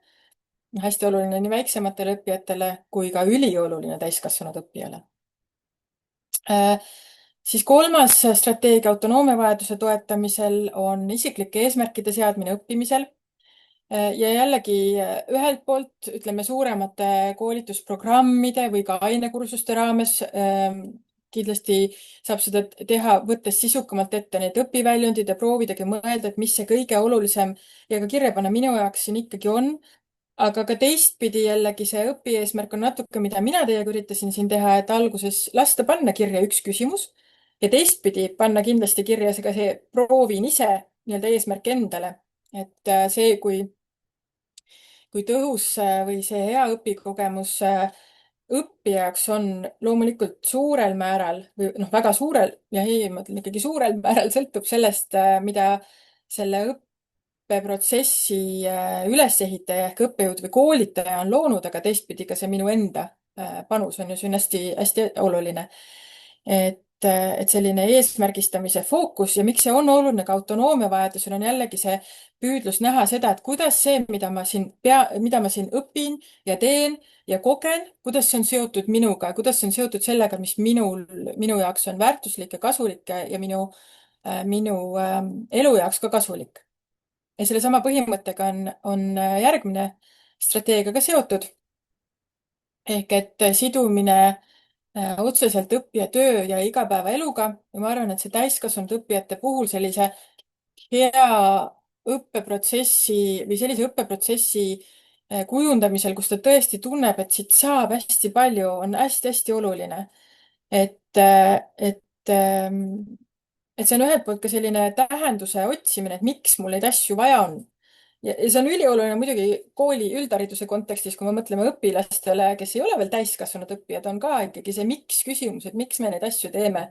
hästi oluline nii väiksematele õppijatele kui ka ülioluline täiskasvanud õppijale. Siis kolmas strateegia autonoomiavajaduse toetamisel on isiklike eesmärkide seadmine õppimisel. Ja jällegi ühelt poolt ütleme suuremate koolitusprogrammide või ka ainekursuste raames kindlasti saab seda teha, võttes sisukamalt ette need õpiväljundid ja proovidagi mõelda, et mis see kõige olulisem ja ka kirja panna minu jaoks siin ikkagi on. Aga ka teistpidi jällegi see õpieesmärk on natuke, mida mina teiega üritasin siin teha, et alguses lasta panna kirja üks küsimus ja teistpidi panna kindlasti kirja ka see proovin ise nii-öelda eesmärk endale. Et see, kui tõhus või see hea õpikogemus õppija jaoks on loomulikult suurel määral või noh, väga suurel ja ei, ma ütlen ikkagi suurel määral sõltub sellest, mida selle õppeprotsessi ülesehitaja ehk õppejõud või koolitaja on loonud, aga teistpidi ka see minu enda panus on ju siin hästi-hästi oluline. Et selline eesmärgistamise fookus ja miks see on oluline ka autonoomia vajadusel on jällegi see püüdlus näha seda, et kuidas see, mida ma siin õpin ja teen ja kogen, kuidas see on seotud minuga, kuidas see on seotud sellega, mis minu jaoks on väärtuslik ja kasulik ja minu elu jaoks ka kasulik. Ja sellesama põhimõttega on järgmine strateegia ka seotud. Ehk et sidumine otseselt õppija töö ja igapäevaeluga ja ma arvan, et see täiskasvanud õppijate puhul sellise hea õppeprotsessi või sellise õppeprotsessi kujundamisel, kus ta tõesti tunneb, et siit saab hästi palju, on hästi-hästi oluline. Et, et, et see on ühelt poolt ka selline tähenduse otsimine, et miks mul neid asju vaja on. Ja see on ülioluline muidugi kooli üldhariduse kontekstis, kui me mõtleme õpilastele, kes ei ole veel täiskasvanud õppijad, on ka ikkagi see miks küsimus, et miks me neid asju teeme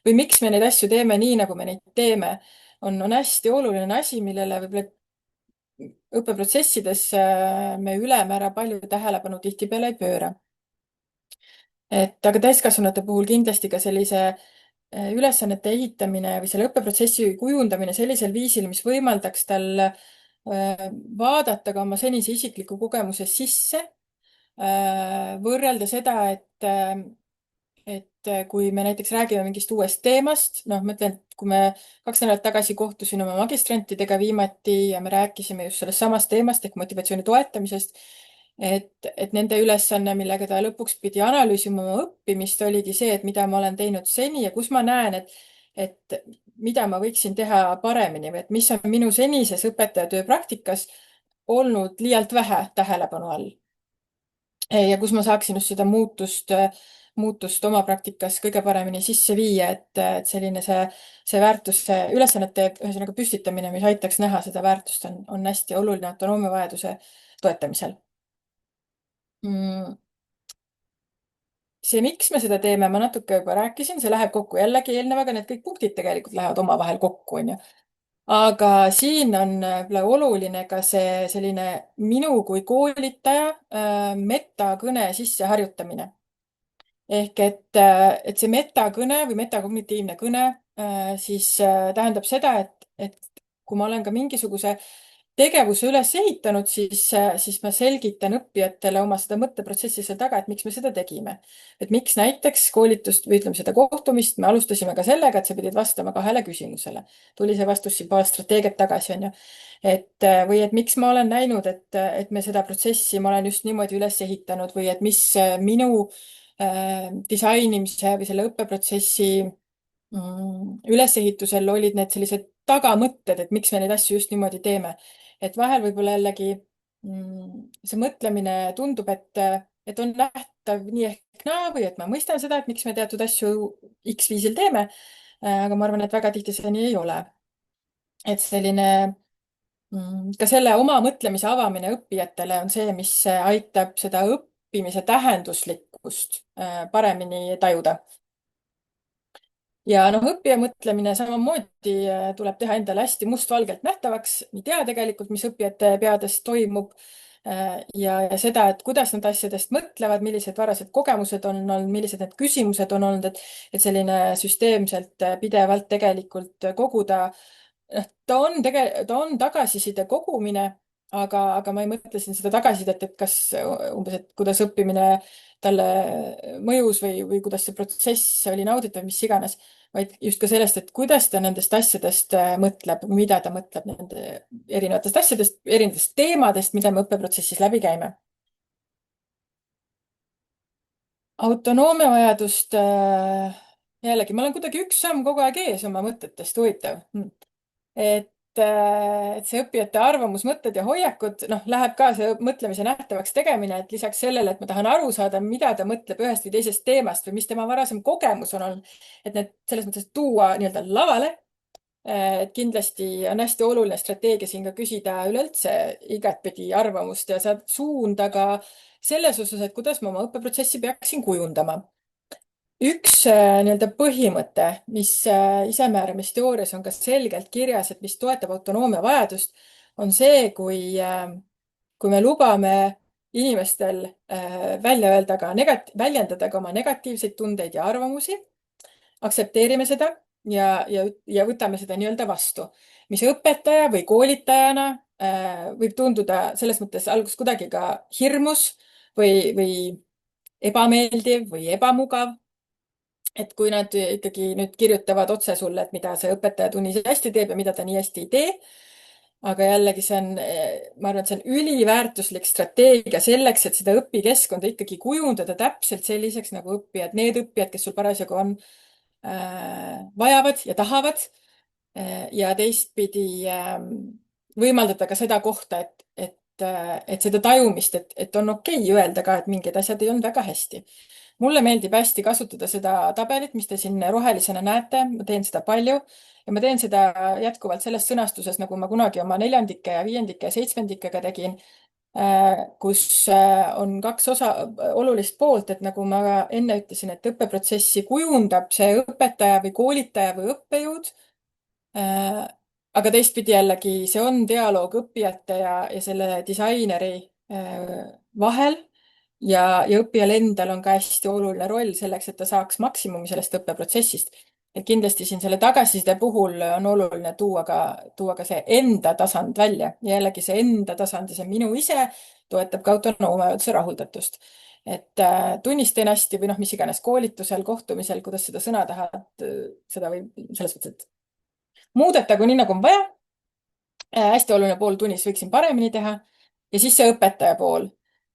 või miks me neid asju teeme nii, nagu me neid teeme, on hästi oluline asi, millele võib-olla õppeprotsessides me ülemäära palju tähelepanu tihtipeale ei pööra. Aga täiskasvanute puhul kindlasti ka sellise ülesannete ehitamine või selle õppeprotsessi kujundamine sellisel viisil, mis võimaldaks tal vaadata ka oma senise isikliku kogemuse sisse, võrrelda seda, et kui me näiteks räägime mingist uuest teemast, noh, ma ütlen, et kui me 2 nädalat tagasi kohtusin oma magistrantidega viimati ja me rääkisime just sellest samast teemast ehk motivatsiooni toetamisest, et nende ülesanne, millega ta lõpuks pidi analüüsima oma õppimist, oligi see, et mida ma olen teinud seni ja kus ma näen, et mida ma võiksin teha paremini või et mis on minu senises õpetajatöö praktikas olnud liialt vähe tähelepanu all. Ja kus ma saaksin just seda muutust oma praktikas kõige paremini sisse viia, et selline see väärtuse ülesannete ühesõnaga püstitamine, mis aitaks näha seda väärtust, on hästi oluline autonoomia vajaduse toetamisel. Mm, see, miks me seda teeme, ma natuke juba rääkisin, see läheb kokku jällegi eelnevaga, need kõik punktid tegelikult lähevad omavahel kokku, onju. Aga siin on võib-olla oluline ka see selline minu kui koolitaja metakõne sisseharjutamine. Ehk et see metakõne või metakognitiivne kõne siis tähendab seda, et kui ma olen ka mingisuguse tegevuse üles ehitanud, siis ma selgitan õppijatele oma seda mõtteprotsessi seal taga, et miks me seda tegime. Et miks näiteks koolitust või ütleme seda kohtumist me alustasime ka sellega, et sa pidid vastama 2 küsimusele. Tuli see vastus siin paar strateegiat tagasi, on ju. Või et miks ma olen näinud, et me seda protsessi, ma olen just niimoodi üles ehitanud või et mis minu disainimise või selle õppeprotsessi ülesehitusel olid need sellised tagamõtted, et miks me neid asju just niimoodi teeme. Et vahel võib-olla jällegi see mõtlemine tundub, et on nähtav nii ehk naa või et ma mõistan seda, et miks me teatud asju X viisil teeme. Aga ma arvan, et väga tihti see nii ei ole. Et selline ka selle oma mõtlemise avamine õppijatele on see, mis aitab seda õppimise tähenduslikkust paremini tajuda. Ja noh, õppija mõtlemine samamoodi tuleb teha endale hästi mustvalgelt nähtavaks. Me ei tea tegelikult, mis õppijate peades toimub ja seda, et kuidas nad asjadest mõtlevad, millised varased kogemused on olnud, millised need küsimused on olnud, et selline süsteemselt pidevalt tegelikult koguda. Ta on tagasiside kogumine, aga ma ei mõtle siin seda tagasisidet, et kas umbes, et kuidas õppimine talle mõjus või kuidas see protsess oli nauditav, mis iganes, vaid just ka sellest, et kuidas ta nendest asjadest mõtleb, mida ta mõtleb nende erinevatest asjadest, erinevatest teemadest, mida me õppeprotsessis läbi käime. Autonoomia vajadust, jällegi, ma olen kuidagi üks samm kogu aeg ees oma mõtetest, huvitav. Et see õppijate arvamus, mõtted ja hoiakud, noh, läheb ka see mõtlemise nähtavaks tegemine, et lisaks sellele, et ma tahan aru saada, mida ta mõtleb ühest või teisest teemast või mis tema varasem kogemus on olnud, et need selles mõttes tuua nii-öelda lavale. Et kindlasti on hästi oluline strateegia siin ka küsida üleüldse igatpidi arvamust ja saada suunda ka selles osas, et kuidas ma oma õppeprotsessi peaksin kujundama. Üks nii-öelda põhimõte, mis isemääramisteoorias on ka selgelt kirjas, et mis toetab autonoomia vajadust, on see, kui me lubame inimestel välja öelda ka väljendada ka oma negatiivseid tundeid ja arvamusi, aktsepteerime seda ja võtame seda nii-öelda vastu, mis õpetaja või koolitajana võib tunduda selles mõttes alguses kuidagi ka hirmus või ebameeldiv või ebamugav. Et kui nad ikkagi nüüd kirjutavad otse sulle, et mida see õpetaja tunnis hästi teeb ja mida ta nii hästi ei tee. Aga jällegi see on, ma arvan, et see on üliväärtuslik strateegia selleks, et seda õpikeskkonda ikkagi kujundada täpselt selliseks nagu need õppijad, kes sul parasjagu on, vajavad ja tahavad. Ja teistpidi võimaldada ka seda kohta, et seda tajumist, et on okei öelda ka, et mingid asjad ei olnud väga hästi. Mulle meeldib hästi kasutada seda tabelit, mis te siin rohelisena näete. Ma teen seda palju ja ma teen seda jätkuvalt selles sõnastuses, nagu ma kunagi oma 4ndike ja 5ndike ja 7ndikega tegin, kus on 2 olulist poolt, et nagu ma enne ütlesin, et õppeprotsessi kujundab see õpetaja või koolitaja või õppejõud. Aga teistpidi jällegi see on dialoog õppijate ja selle disaineri vahel. Ja õppijal endal on ka hästi oluline roll selleks, et ta saaks maksimumi sellest õppeprotsessist. Et kindlasti siin selle tagasiside puhul on oluline tuua ka see enda tasand välja. Ja jällegi see enda tasand ja see minu ise toetab ka autonoomia vajaduse rahuldatust. Et tunnis teen hästi või noh, mis iganes koolitusel, kohtumisel, kuidas seda sõna tahad, seda võib selles mõttes, et muudetagu nii, nagu on vaja. Hästi oluline pool tunnis võiksin paremini teha. Ja siis see õpetaja pool.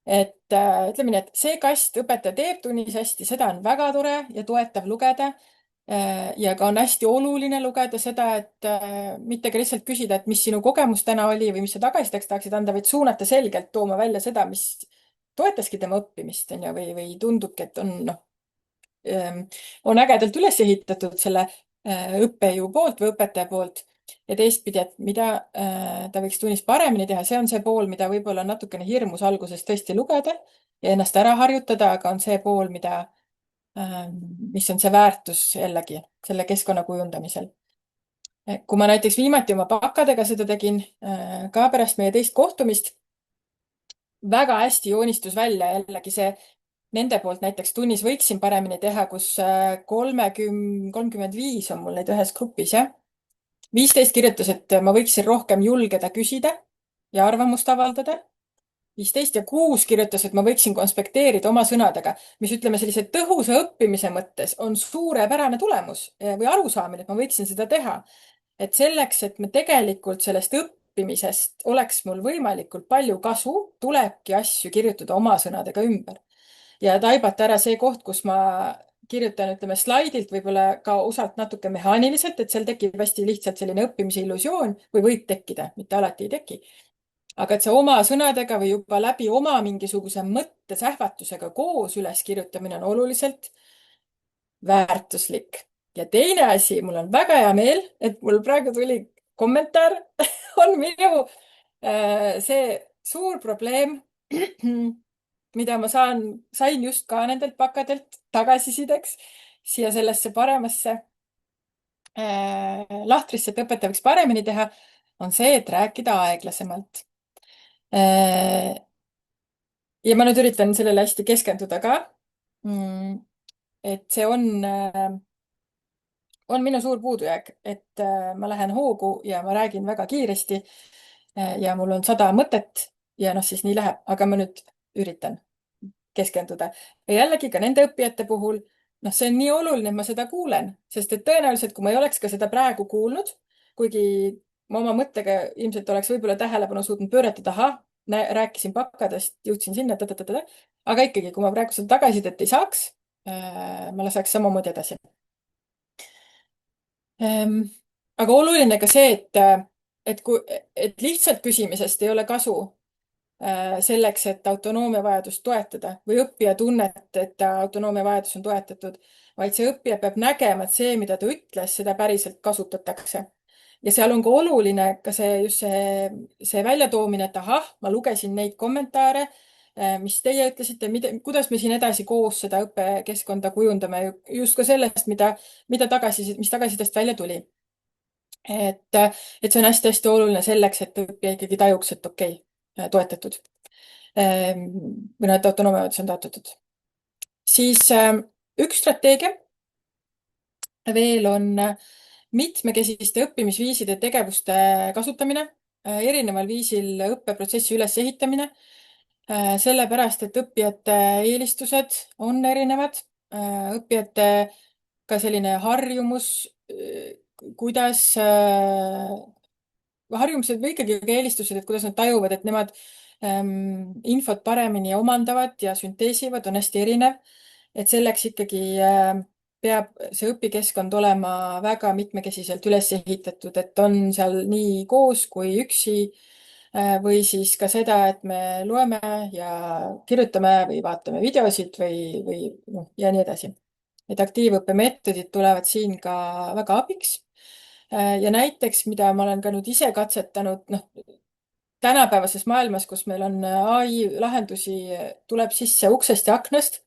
Et ütleme nii, et see kast õpetaja teeb tunnis hästi, seda on väga tore ja toetav lugeda. Ja ka on hästi oluline lugeda seda, et mitte ka lihtsalt küsida, et mis sinu kogemus täna oli või mis sa tagasisideks tahaksid anda, vaid suunata selgelt tooma välja seda, mis toetaski tema õppimist, on ju, või tundubki, et on, noh, on ägedalt üles ehitatud selle õppejõu poolt või õpetaja poolt. Ja teistpidi, et mida ta võiks tunnis paremini teha, see on see pool, mida võib-olla on natukene hirmus alguses tõesti lugeda ja ennast ära harjutada, aga on see pool, mis on see väärtus jällegi selle keskkonna kujundamisel. Kui ma näiteks viimati oma pakkadega seda tegin, ka pärast meie teist kohtumist, väga hästi joonistus välja jällegi see nende poolt näiteks tunnis võiksin paremini teha, kus 35 on mul neid ühes grupis, jah. 15 kirjutas, et ma võiksin rohkem julgeda küsida ja arvamust avaldada. 15 ja 6 kirjutas, et ma võiksin konspekteerida oma sõnadega, mis ütleme sellise tõhusa õppimise mõttes on suurepärane tulemus või arusaamine, et ma võiksin seda teha. Et selleks, et me tegelikult sellest õppimisest oleks mul võimalikult palju kasu, tulebki asju kirjutada oma sõnadega ümber ja taibata ära see koht, kus ma kirjutan, ütleme, slaidilt võib-olla ka osalt natuke mehaaniliselt, et seal tekib hästi lihtsalt selline õppimise illusioon või võib tekkida, mitte alati ei teki. aga et see oma sõnadega või juba läbi oma mingisuguse mõttesähvatusega koos üleskirjutamine on oluliselt väärtuslik. Ja teine asi, mul on väga hea meel, et mul praegu tuli kommentaar, on minu see suur probleem, mida ma sain just ka nendelt pakkadelt tagasisideks siia sellesse paremasse lahtrisse, et õpetaja võiks paremini teha, on see, et rääkida aeglasemalt. Ja ma nüüd üritan sellele hästi keskenduda ka. Et see on minu suur puudujääk, et ma lähen hoogu ja ma räägin väga kiiresti ja mul on 100 mõtet ja noh, siis nii läheb, aga ma nüüd üritan keskenduda. Ja jällegi ka nende õppijate puhul, noh, see on nii oluline, et ma seda kuulen, sest et tõenäoliselt, kui ma ei oleks ka seda praegu kuulnud, kuigi ma oma mõttega ilmselt oleks võib-olla tähelepanu suutnud pöörata, et ahah, rääkisin pakkadest, jõudsin sinna, aga ikkagi, kui ma praegu seda tagasisidet ei saaks, ma laseks samamoodi edasi. Aga oluline ka see, et lihtsalt küsimisest ei ole kasu selleks, et autonoomia vajadust toetada või õppija tunnet, et autonoomia vajadus on toetatud, vaid see õppija peab nägema, et see, mida ta ütles, seda päriselt kasutatakse. Ja seal on ka oluline ka just see väljatoomine, et ahah, ma lugesin neid kommentaare, mis teie ütlesite, kuidas me siin edasi koos seda õppekeskkonda kujundame, just ka sellest, mis tagasisidest välja tuli. Et see on hästi-hästi oluline selleks, et õppija ikkagi tajuks, et okei, toetatud. Või noh, et autonoomia vajadus on toetatud. Siis üks strateegia veel on mitmekesiste õppimisviiside tegevuste kasutamine, erineval viisil õppeprotsessi ülesehitamine, sellepärast, et õppijate eelistused on erinevad, õppijate ka selline harjumus, kuidas harjumused või ikkagi ka eelistused, et kuidas nad tajuvad, et nemad infot paremini omandavad ja sünteesivad, on hästi erinev. Et selleks ikkagi peab see õpikeskkond olema väga mitmekesiselt üles ehitatud, et on seal nii koos kui üksi või siis ka seda, et me loeme ja kirjutame või vaatame videosid või noh, ja nii edasi. Et aktiivõppe meetodid tulevad siin ka väga abiks. Ja näiteks, mida ma olen ka nüüd ise katsetanud, noh, tänapäevases maailmas, kus meil on AI lahendusi, tuleb sisse uksest ja aknast,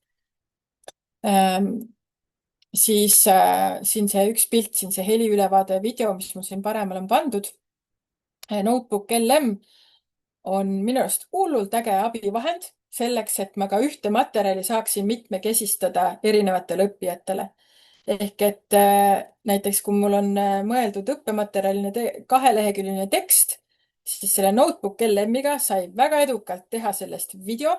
siis siin see üks pilt, siin see heliülevaade video, mis mul siin paremal on pandud, Notebook LM on minu arust hullult äge abivahend selleks, et ma ka ühte materjali saaksin mitmekesistada erinevatele õppijatele. Ehk et näiteks, kui mul on mõeldud õppematerjaline 2-leheküljeline tekst, siis selle Notebook LM-iga sai väga edukalt teha sellest video,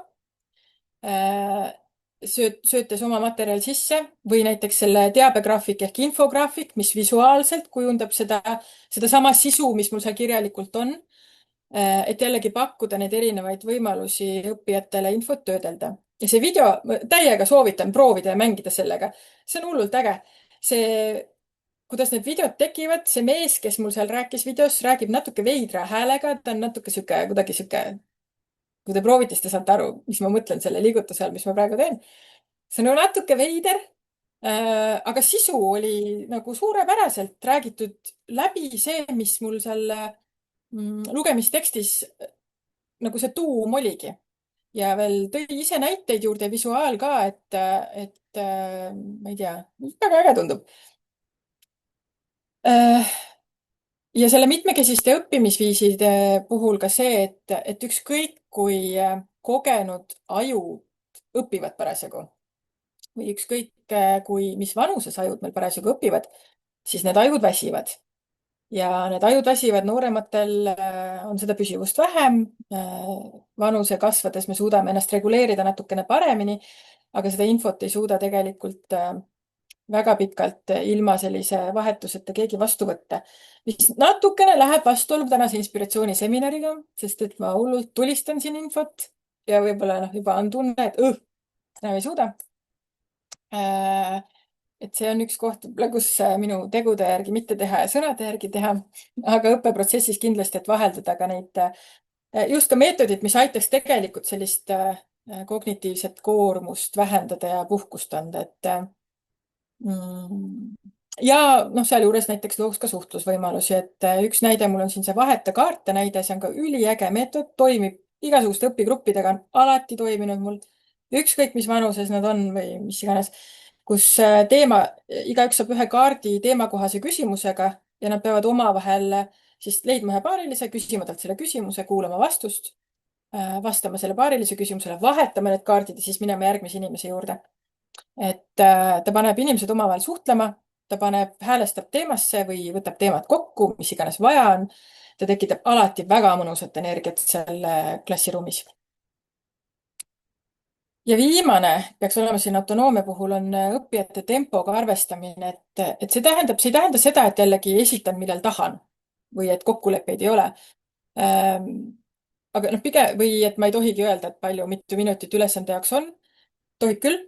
söötes oma materjal sisse või näiteks selle teabegraafik ehk infograafik, mis visuaalselt kujundab sedasama sisu, mis mul seal kirjalikult on, et jällegi pakkuda neid erinevaid võimalusi õppijatele infot töödelda. Ja see video, täiega soovitan proovida ja mängida sellega. See on hullult äge. see, kuidas need videod tekivad, see mees, kes mul seal rääkis videos, räägib natuke veidra häälega, ta on natuke sihuke, kuidagi sihuke, kui te proovite, siis te saate aru, mis ma mõtlen selle liigutuse all, mis ma praegu teen. see on nagu natuke veider, aga sisu oli nagu suurepäraselt räägitud läbi see, mis mul seal lugemistekstis nagu see tuum oligi. Ja veel tõi ise näiteid juurde, visuaal ka, et ma ei tea, väga äge tundub. Ja selle mitmekesiste õppimisviiside puhul ka see, et ükskõik kui kogenud ajud õpivad parasjagu või ükskõik kui, mis vanuses ajud meil parasjagu õpivad, siis need ajud väsivad. Ja need ajud väsivad, noorematel on seda püsivust vähem. Vanuse kasvades me suudame ennast reguleerida natukene paremini, aga seda infot ei suuda tegelikult väga pikalt ilma sellise vahetuseta keegi vastu võtta. mis natukene läheb vastuollu tänase inspiratsiooniseminariga, sest et ma hullult tulistan siin infot ja võib-olla juba on tunne, et enam ei suuda. Et see on üks koht, kus minu tegude järgi mitte teha ja sõnade järgi teha, aga õppeprotsessis kindlasti, et vaheldada ka neid, just ka meetodid, mis aitaks tegelikult sellist kognitiivset koormust vähendada ja puhkust anda, et ja noh, sealjuures näiteks looks ka suhtlusvõimalusi, et üks näide mul on siin see vaheta kaarte näide, see on ka üliäge meetod, toimib igasuguste õpigruppidega, on alati toiminud mul, ükskõik mis vanuses nad on või mis iganes, kus igaüks saab ühe kaardi teemakohase küsimusega ja nad peavad omavahel siis leidma ühe paarilise, küsima talt selle küsimuse, kuulama vastust, vastama selle paarilise küsimusele, vahetama need kaardid ja siis minema järgmise inimese juurde. Et ta paneb inimesed omavahel suhtlema, ta häälestab teemasse või võtab teemad kokku, mis iganes vaja on. Ta tekitab alati väga mõnusat energiat seal klassiruumis. Ja viimane peaks olema siin autonoomia puhul on õppijate tempoga arvestamine, et see ei tähenda seda, et jällegi esitan, millal tahan või et kokkuleppeid ei ole. Aga noh, pigem või et ma ei tohigi öelda, et mitu minutit ülesande jaoks on. Tohib küll.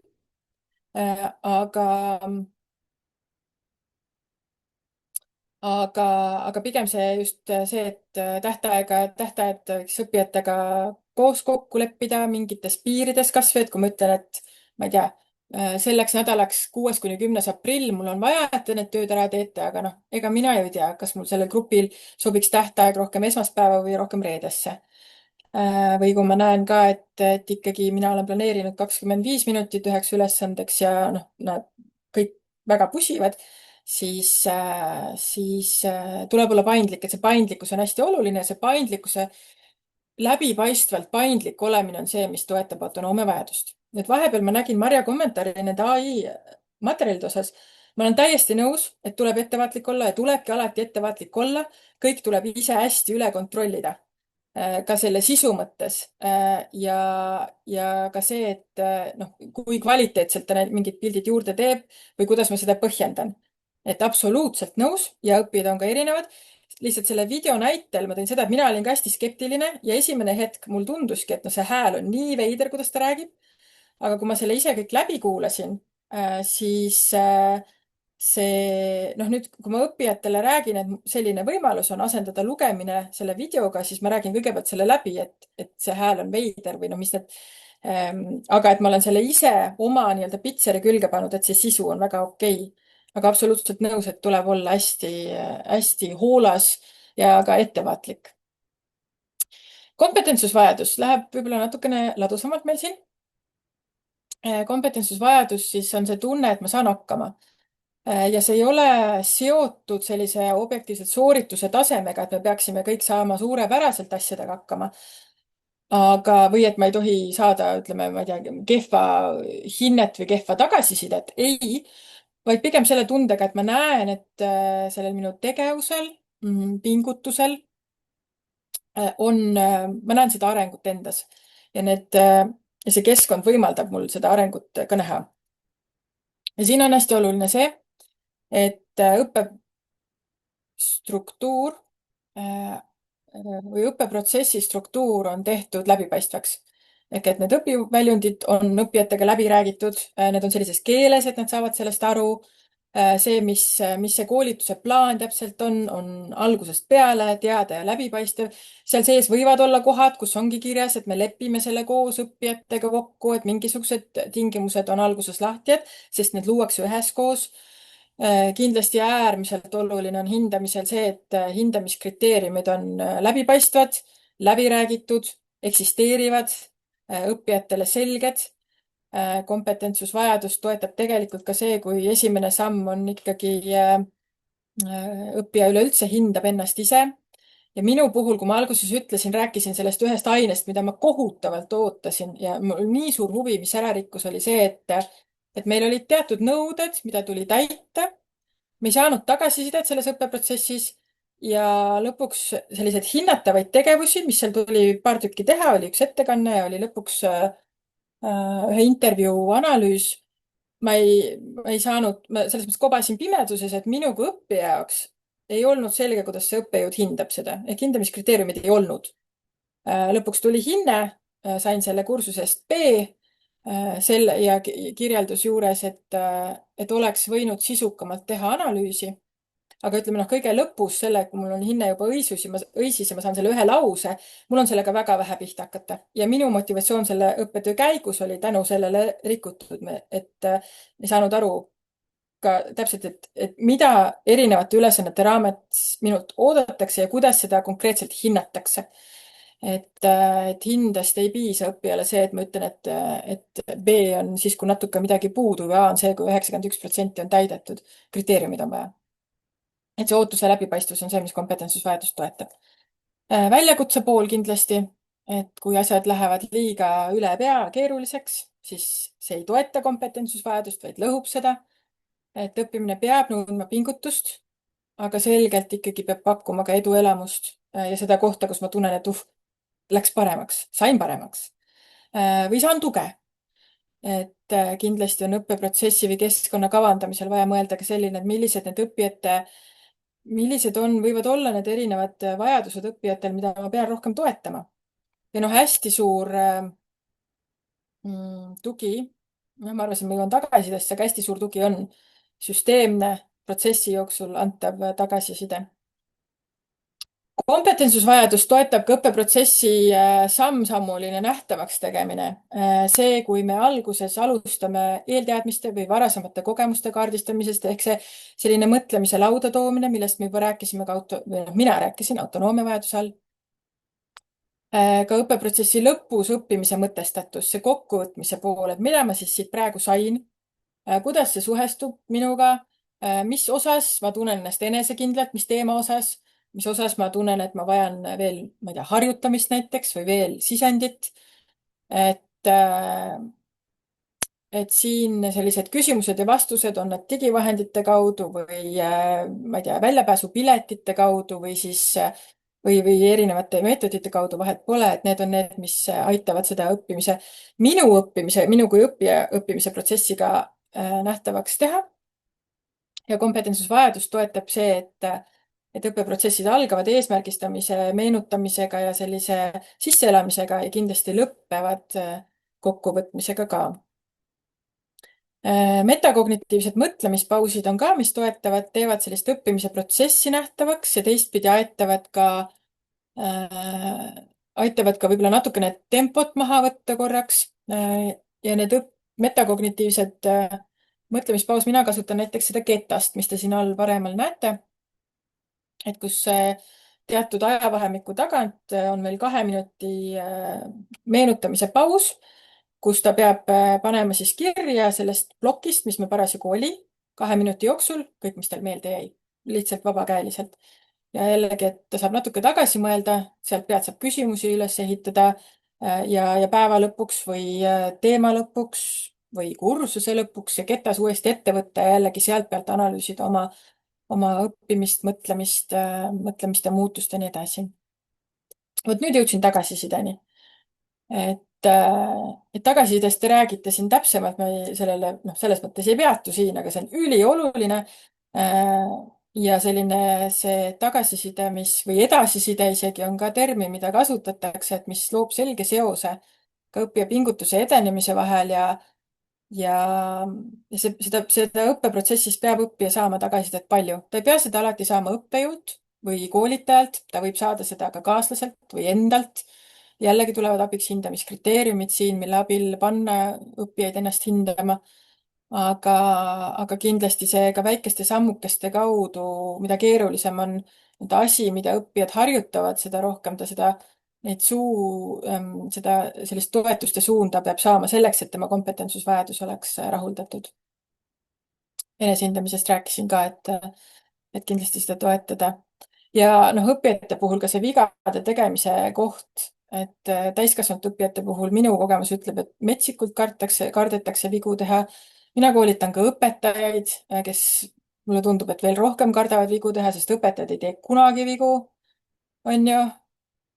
Aga pigem see just see, et tähtajad võiks õppijatega koos kokku leppida mingites piirides, kasvõi et kui ma ütlen, et ma ei tea, selleks nädalaks 6.–10. aprill mul on vaja, et te need tööd ära teete, aga noh, ega mina ju ei tea, kas mul sellel grupil sobiks tähtaeg rohkem esmaspäeva või rohkem reedesse. Või kui ma näen ka, et ikkagi mina olen planeerinud 25 minutit üheks ülesandeks ja noh, nad kõik väga pusivad, siis tuleb olla paindlik, et see paindlikkus on hästi oluline ja see paindlikkuse läbipaistvalt paindlik olemine on see, mis toetab autonoomia vajadust. Nüüd vahepeal ma nägin Marja kommentaari nende ai materjalide osas. Ma olen täiesti nõus, et tuleb ettevaatlik olla ja tulebki alati ettevaatlik olla. Kõik tuleb ise hästi üle kontrollida. Ka selle sisu mõttes ja ka see, et noh, kui kvaliteetselt ta mingid pildid juurde teeb või kuidas ma seda põhjendan. Et absoluutselt nõus ja õppijad on ka erinevad. Lihtsalt selle video näitel ma tõin seda, et mina olin ka hästi skeptiline ja esimene hetk mul tunduski, et no see hääl on nii veider, kuidas ta räägib. Aga kui ma selle ise kõik läbi kuulasin, siis see, noh nüüd, kui ma õppijatele räägin, et selline võimalus on asendada lugemine selle videoga, siis ma räägin kõigepealt selle läbi, et see hääl on veider või no mis need, aga et ma olen selle ise oma nii-öelda pitseri külge pannud, et see sisu on väga okei. Aga absoluutselt nõus, et tuleb olla hästi, hästi hoolas ja ka ettevaatlik. Kompetentsusvajadus läheb võib-olla natukene ladusamalt meil siin. Kompetentsusvajadus siis on see tunne, et ma saan hakkama. Ja see ei ole seotud sellise objektiivselt soorituse tasemega, et me peaksime kõik saama suurepäraselt asjadega hakkama. Või et ma ei tohi saada, ütleme, ma ei tea, kehva hinnet või kehva tagasisidet. Ei, vaid pigem selle tundega, et ma näen, et sellel minu tegevusel, pingutusel ma näen seda arengut endas ja see keskkond võimaldab mul seda arengut ka näha. Ja siin on hästi oluline see, et õppestruktuur või õppeprotsessi struktuur on tehtud läbipaistvaks. Ehk et need õpiväljundid on õppijatega läbi räägitud, need on sellises keeles, et nad saavad sellest aru. see, mis see koolituse plaan täpselt on algusest peale teada ja läbipaistev. seal sees võivad olla kohad, kus ongi kirjas, et me lepime selle koos õppijatega kokku, et mingisugused tingimused on alguses lahtjad, sest need luuakse üheskoos. Kindlasti äärmiselt oluline on hindamisel see, et hindamiskriteeriumid on läbipaistvad, läbi räägitud, eksisteerivad, õppijatele selged. Kompetentsusvajadust toetab tegelikult ka see, kui esimene samm on ikkagi õppija üleüldse hindab ennast ise. Ja minu puhul, kui ma alguses ütlesin, rääkisin sellest ühest ainest, mida ma kohutavalt ootasin ja mul oli nii suur huvi, mis ära rikkus, oli see, et meil olid teatud nõuded, mida tuli täita. Me ei saanud tagasisidet selles õppeprotsessis ja lõpuks selliseid hinnatavaid tegevusi, mis seal tuli paar tükki teha, oli üks ettekanne ja oli lõpuks ühe intervjuu analüüs. Ma ei saanud, ma selles mõttes kobasin pimeduses, et minu kui õppija jaoks ei olnud selge, kuidas see õppejõud hindab seda, ehk hindamiskriteeriumid ei olnud. Lõpuks tuli hinne, sain selle kursusest B selle ja kirjeldus juures, et oleks võinud sisukamalt teha analüüsi. Aga ütleme kõige lõpus selle, kui mul on hinne juba õisis ja ma saan selle ühe lause, mul on sellega väga vähe pihta hakata. Ja minu motivatsioon selle õppetöö käigus oli tänu sellele rikutud, et ei saanud aru ka täpselt, et mida erinevate ülesannete raames minult oodatakse ja kuidas seda konkreetselt hinnatakse. Et hindest ei piisa õppijale see, et ma ütlen, et B on siis, kui natuke midagi puudu või A on see, kui 91% on täidetud. Kriteeriumid on vaja. Et see ootuse läbipaistvus on see, mis kompetentsusvajadust toetab. Väljakutse pool kindlasti, et kui asjad lähevad liiga üle pea keeruliseks, siis see ei toeta kompetentsusvajadust, vaid lõhub seda. Et õppimine peab nõudma pingutust, aga selgelt ikkagi peab pakkuma ka eduelamust ja seda kohta, kus ma tunnen, et läks paremaks, sain paremaks või saan tuge. Et kindlasti on õppeprotsessi või keskkonna kavandamisel vaja mõelda ka selline, et millised võivad olla need erinevad vajadused õppijatel, mida ma pean rohkem toetama. Ja hästi suur tugi, ma arvasin, ma jõuan tagasisidesse, aga hästi suur tugi on süsteemne protsessi jooksul antav tagasiside. Kompetentsusvajadus toetab ka õppeprotsessi samm-sammuline nähtavaks tegemine. See, kui me alguses alustame eelteadmiste või varasemate kogemuste kaardistamisest, ehk see selline mõtlemise lauda toomine, millest me juba rääkisime, mina rääkisin autonoomia vajaduse all. Ka õppeprotsessi lõpus õppimise mõtestatus, see kokkuvõtmise pool, et mida ma siis siit praegu sain, kuidas see suhestub minuga, mis osas ma tunnen ennast enesekindlalt, mis teema osas, mis osas ma tunnen, et ma vajan veel, ma ei tea, harjutamist näiteks või veel sisendit. Et siin sellised küsimused ja vastused on need digivahendite kaudu või ma ei tea, väljapääsupiletite kaudu või siis või erinevate meetodite kaudu, vahet pole, et need on need, mis aitavad seda minu kui õppija õppimise protsessi ka nähtavaks teha. Ja kompetentsusvajadus toetab see, et õppeprotsessid algavad eesmärgistamise, meenutamisega ja sellise sisseelamisega ja kindlasti lõppevad kokkuvõtmisega ka. Metakognitiivsed mõtlemispausid on ka, mis teevad sellist õppimise protsessi nähtavaks ja teistpidi aitavad ka võib-olla natukene tempot maha võtta korraks. Ja need metakognitiivsed mõtlemispaus, mina kasutan näiteks seda Getast, mis te siin all paremal näete. Et kus teatud ajavahemiku tagant on meil 2 minuti meenutamise paus, kus ta peab panema siis kirja sellest plokist, mis me parasjagu oli 2 minuti jooksul, kõik, mis tal meelde jäi, lihtsalt vabakäeliselt. Ja jällegi, et ta saab natuke tagasi mõelda, sealt pealt saab küsimusi üles ehitada ja päeva lõpuks või teema lõpuks või kursuse lõpuks ja Getas uuesti ette võtta ja jällegi sealt pealt analüüsida oma õppimist, mõtlemist ja muutust ja nii edasi. Vot nüüd jõudsin tagasisideni. Et tagasisidest te räägite siin täpsemalt, ma sellele selles mõttes ei peatu siin, aga see on ülioluline. Ja selline see tagasiside, või edasiside isegi on ka termin, mida kasutatakse, et mis loob selge seose ka õppija pingutuse edenemise vahel ja ja, ja seda õppeprotsessis peab õppija saama tagasisidet palju. Ta ei pea seda alati saama õppejõult või koolitajalt, ta võib saada seda ka kaaslaselt või endalt. Jällegi tulevad abiks hindamiskriteeriumid siin, mille abil panna õppijaid ennast hindama. aga, aga kindlasti see ka väikeste sammukeste kaudu, mida keerulisem on nii-öelda asi, mida õppijad harjutavad, seda rohkem ta seda sellist toetuste suunda peab saama selleks, et tema kompetentsusvajadus oleks rahuldatud. Enesehindamisest rääkisin ka, et kindlasti seda toetada. Ja noh, õppijate puhul ka see vigade tegemise koht, et täiskasvanud õppijate puhul minu kogemus ütleb, et metsikult kardetakse vigu teha. Mina koolitan ka õpetajaid, kes mulle tundub, et veel rohkem kardavad vigu teha, sest õpetajad ei tee kunagi vigu, on ju.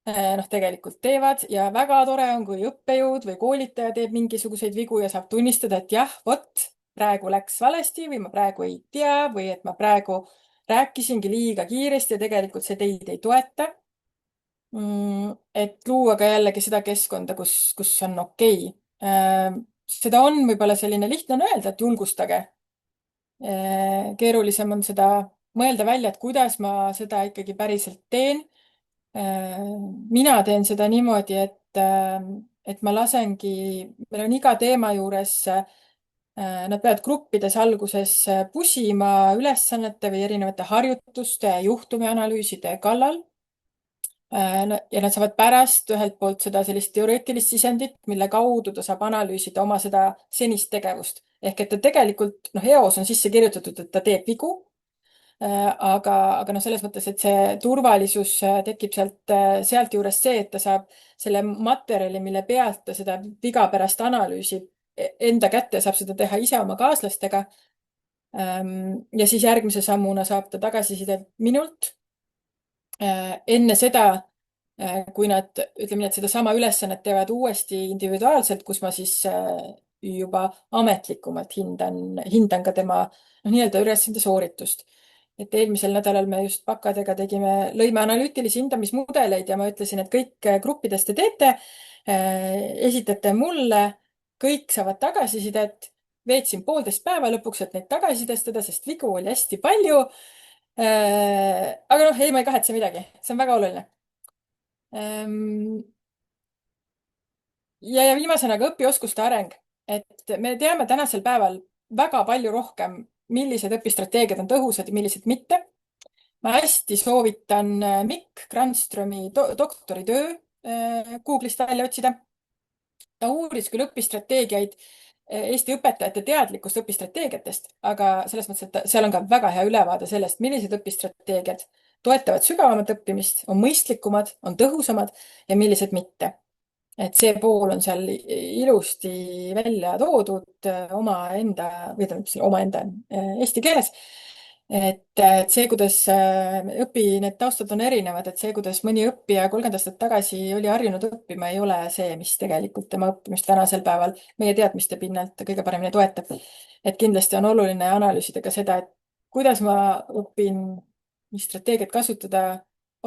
Noh, tegelikult teevad ja väga tore on, kui õppejõud või koolitaja teeb mingisuguseid vigu ja saab tunnistada, et jah, vot praegu läks valesti või ma praegu ei tea või et ma praegu rääkisingi liiga kiiresti ja tegelikult see teid ei toeta. Et luua ka jällegi seda keskkonda, kus on okei. Seda on võib-olla selline lihtne on öelda, et julgustage. Keerulisem on seda mõelda välja, et kuidas ma seda ikkagi päriselt teen. Mina teen seda niimoodi, et ma lasengi, meil on iga teema juures, nad peavad gruppides alguses pusima ülesannete või erinevate harjutuste ja juhtumianalüüside kallal. Ja nad saavad pärast ühelt poolt seda sellist teoreetilist sisendit, mille kaudu ta saab analüüsida oma seda senist tegevust. Ehk et ta tegelikult, noh, eos on sisse kirjutatud, et ta teeb vigu. Aga noh, selles mõttes, et see turvalisus tekib sealt juurest see, et ta saab selle materjali, mille pealt ta seda viga pärast analüüsib, enda kätte, saab seda teha ise oma kaaslastega. Ja siis järgmise sammuna saab ta tagasisidet minult. Enne seda, kui nad, ütleme nii, et sedasama ülesannet teevad uuesti individuaalselt, kus ma siis juba ametlikumalt hindan ka tema nii-öelda ülesande sooritust. Et eelmisel nädalal me just pakkadega lõime analüütilisi hindamismudeleid ja ma ütlesin, et kõik gruppides te teete, esitate mulle, kõik saavad tagasisidet. Veetsin 1,5 päeva lõpuks, et neid tagasisidestada, sest vigu oli hästi palju. Aga noh, ei, ma ei kahetse midagi, see on väga oluline. Ja viimasena ka õpioskuste areng, et me teame tänasel päeval väga palju rohkem, millised õpistrateegiad on tõhusad ja millised mitte. Ma hästi soovitan Mikk Grandströmi doktoritöö Google'ist välja otsida. Ta uuris küll õpistrateegiaid, Eesti õpetajate teadlikkust õpistrateegiatest, aga selles mõttes, et seal on ka väga hea ülevaade sellest, millised õpistrateegiad toetavad sügavamat õppimist, on mõistlikumad, on tõhusamad ja millised mitte. Et see pool on seal ilusti välja toodud omaenda, või tähendab omaenda eesti keeles. Et see, kuidas need taustad on erinevad, et see, kuidas mõni õppija 30 aastat tagasi oli harjunud õppima, ei ole see, mis tegelikult tema õppimist tänasel päeval meie teadmiste pinnalt kõige paremini toetab. Et kindlasti on oluline analüüsida ka seda, et kuidas ma õpin, mis strateegiat kasutada,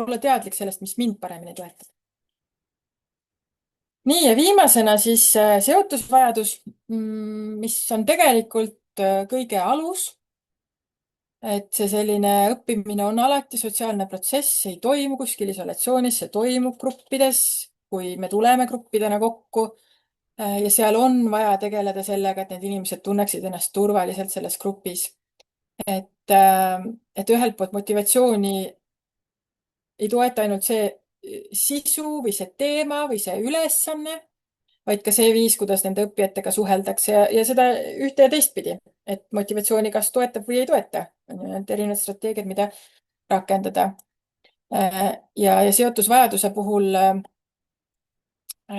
olla teadlik sellest, mis mind paremini toetab. Nii ja viimasena siis seotusvajadus, mis on tegelikult kõige alus. Et see selline õppimine on alati sotsiaalne protsess, ei toimu kuskil isolatsioonis, see toimub gruppides, kui me tuleme gruppidena kokku. Ja seal on vaja tegeleda sellega, et need inimesed tunneksid ennast turvaliselt selles grupis. Et ühelt poolt motivatsiooni ei toeta ainult see sisu või see teema või see ülesanne, vaid ka see viis, kuidas nende õppijatega suheldakse ja seda ühte ja teistpidi, et motivatsiooni kas toetab või ei toeta. On ju need erinevad strateegiad, mida rakendada. Ja seotusvajaduse puhul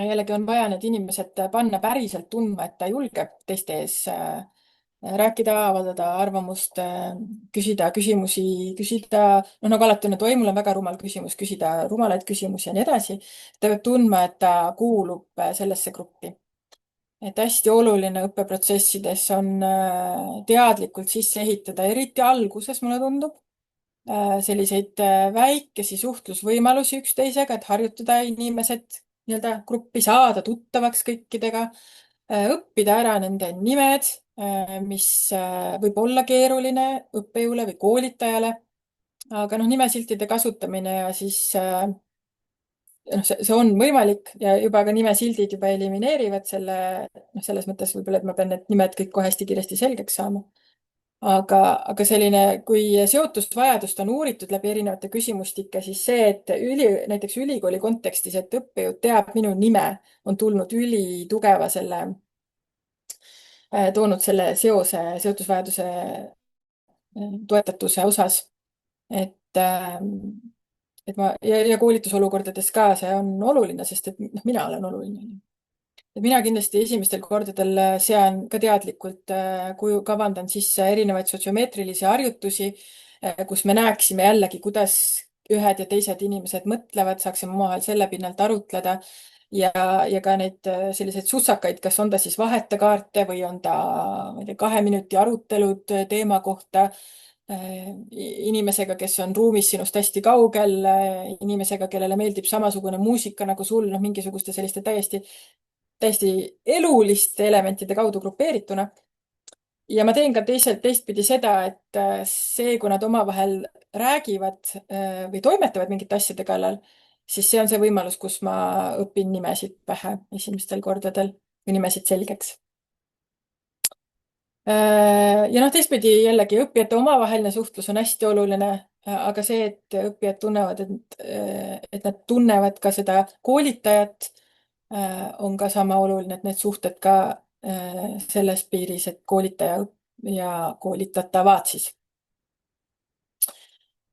jällegi on vaja need inimesed panna päriselt tundma, et ta julgeb teiste ees rääkida, avaldada arvamust, küsida küsimusi, noh nagu alati on, et oi, mul on väga rumal küsimus, küsida rumalaid küsimusi ja nii edasi. Ta peab tundma, et ta kuulub sellesse gruppi. Et hästi oluline õppeprotsessides on teadlikult sisse ehitada, eriti alguses, mulle tundub, selliseid väikesi suhtlusvõimalusi üksteisega, et harjutada inimesed nii-öelda gruppi saada tuttavaks kõikidega. õppida ära nende nimed, mis võib olla keeruline õppejõule või koolitajale, aga noh, nimesiltide kasutamine ja siis noh, see on võimalik ja juba ka nimesildid juba elimineerivad selle, noh, selles mõttes võib-olla, et ma pean need nimed kõik kohe hästi kiiresti selgeks saama. aga selline, kui seotusvajadust on uuritud läbi erinevate küsimustike, siis see, et näiteks ülikooli kontekstis, et õppejõud teab minu nime, on tulnud ülitugeva selle, toonud selle seotusvajaduse toetatuse osas. et, ja koolitusolukordades ka see on oluline, sest et noh, mina olen oluline. Et mina kindlasti esimestel kordadel sean ka teadlikult, kavandan sisse erinevaid sotsiomeetrilisi harjutusi, kus me näeksime jällegi, kuidas ühed ja teised inimesed mõtlevad, saaksime omavahel selle pinnalt arutleda ja ka neid selliseid sussakaid, kas on ta siis vahetekaarte või on ta, ma ei tea, 2 minuti arutelud teema kohta inimesega, kes on ruumis sinust hästi kaugel, inimesega, kellele meeldib samasugune muusika nagu sul, noh, mingisuguste selliste täiesti eluliste elementide kaudu grupeerituna. Ja ma teen ka teistpidi seda, et see, kui nad omavahel räägivad või toimetavad mingite asjade kallal, siis see on see võimalus, kus ma õpin nimesid pähe esimestel kordadel või nimesid selgeks. Ja noh, teistpidi jällegi õppijate omavaheline suhtlus on hästi oluline, aga see, et õppijad tunnevad, et nad tunnevad ka seda koolitajat, on ka sama oluline, et need suhted ka selles piiris, et koolitaja ja koolitatavad siis.